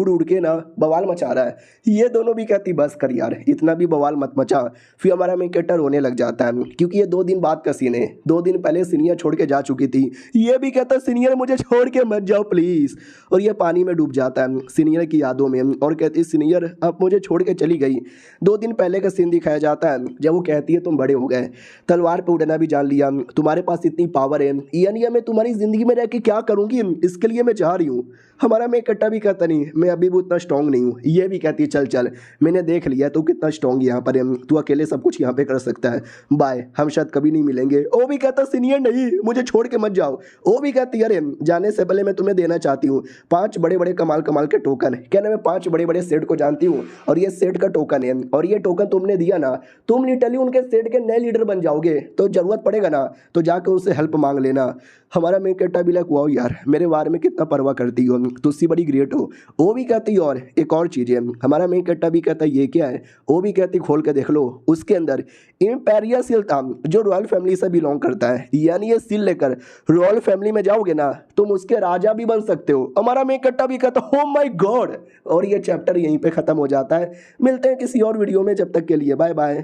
B: उड़ के ना बवाल मचा रहा है। ये दोनों भी कहती बस कर यार, इतना भी बवाल मत मचा। फिर हमारा मेन कैरेक्टर रोने लग जाता है क्योंकि ये 2 दिन बाद का सीन है। 2 दिन पहले सीनियर छोड़ के जा चुकी थी। ये भी कहता सीनियर मुझे छोड़ के मत जाओ प्लीज़। और ये पानी में डूब जाता है सीनियर की यादों में और कहती सीनियर अब मुझे छोड़ के चली गई। 2 दिन पहले का सीन दिखाया जाता है जब वो कहती है तुम बड़े हो गए, तलवार पे उड़ना भी जान लिया, तुम्हारे पास इतनी पावर है, यानी मैं तुम्हारी जिंदगी में रह के क्या करूंगी, इसके लिए मैं जा रही हूँ। हमारा मेन कैरेक्टर भी कहता नहीं मैं अभी भी उतना स्ट्रांग नहीं हूँ। ये भी कहती है चल चल मैंने देख लिया तू कितना स्ट्रांग यहाँ पर है, तू अकेले सब कुछ यहाँ पे कर सकता है, बाय, हम शायद कभी नहीं मिलेंगे। वो भी कहता सीनियर नहीं मुझे छोड़ के मत जाओ। वो भी कहती अरे जाने से पहले मैं तुम्हें देना चाहती हूँ 5 बड़े बड़े कमाल कमाल के टोकन। क्या ना मैं 5 बड़े बड़े सेट को जानती हूँ और ये सेट का टोकन है, और ये टोकन तुमने दिया ना, तुम लिटरली उनके सेट के नए लीडर बन जाओगे, तो जरूरत पड़ेगा ना तो जाकर उनसे हेल्प मांग लेना। हमारा मेन कैरेक्टर भी लाइक वाओ यार मेरे बारे में कितना परवाह करती हो, तुझसे बड़ी ग्रेट हो। वो भी कहती और एक और चीज़ है। हमारा मेन कैरेक्टर भी कहता ये क्या है, वो भी कहती खोल के देख लो। उसके अंदर इम्पेरियल सील था जो रॉयल फैमिली से बिलोंग करता है, यानी ये सील लेकर रॉयल फैमिली में जाओगे ना तुम उसके राजा भी बन सकते हो। हमारा मेन कैरेक्टर भी कहता हो माय गॉड। और ये चैप्टर यहीं पे ख़त्म हो जाता है। मिलते हैं किसी और वीडियो में, जब तक के लिए बाय बाय।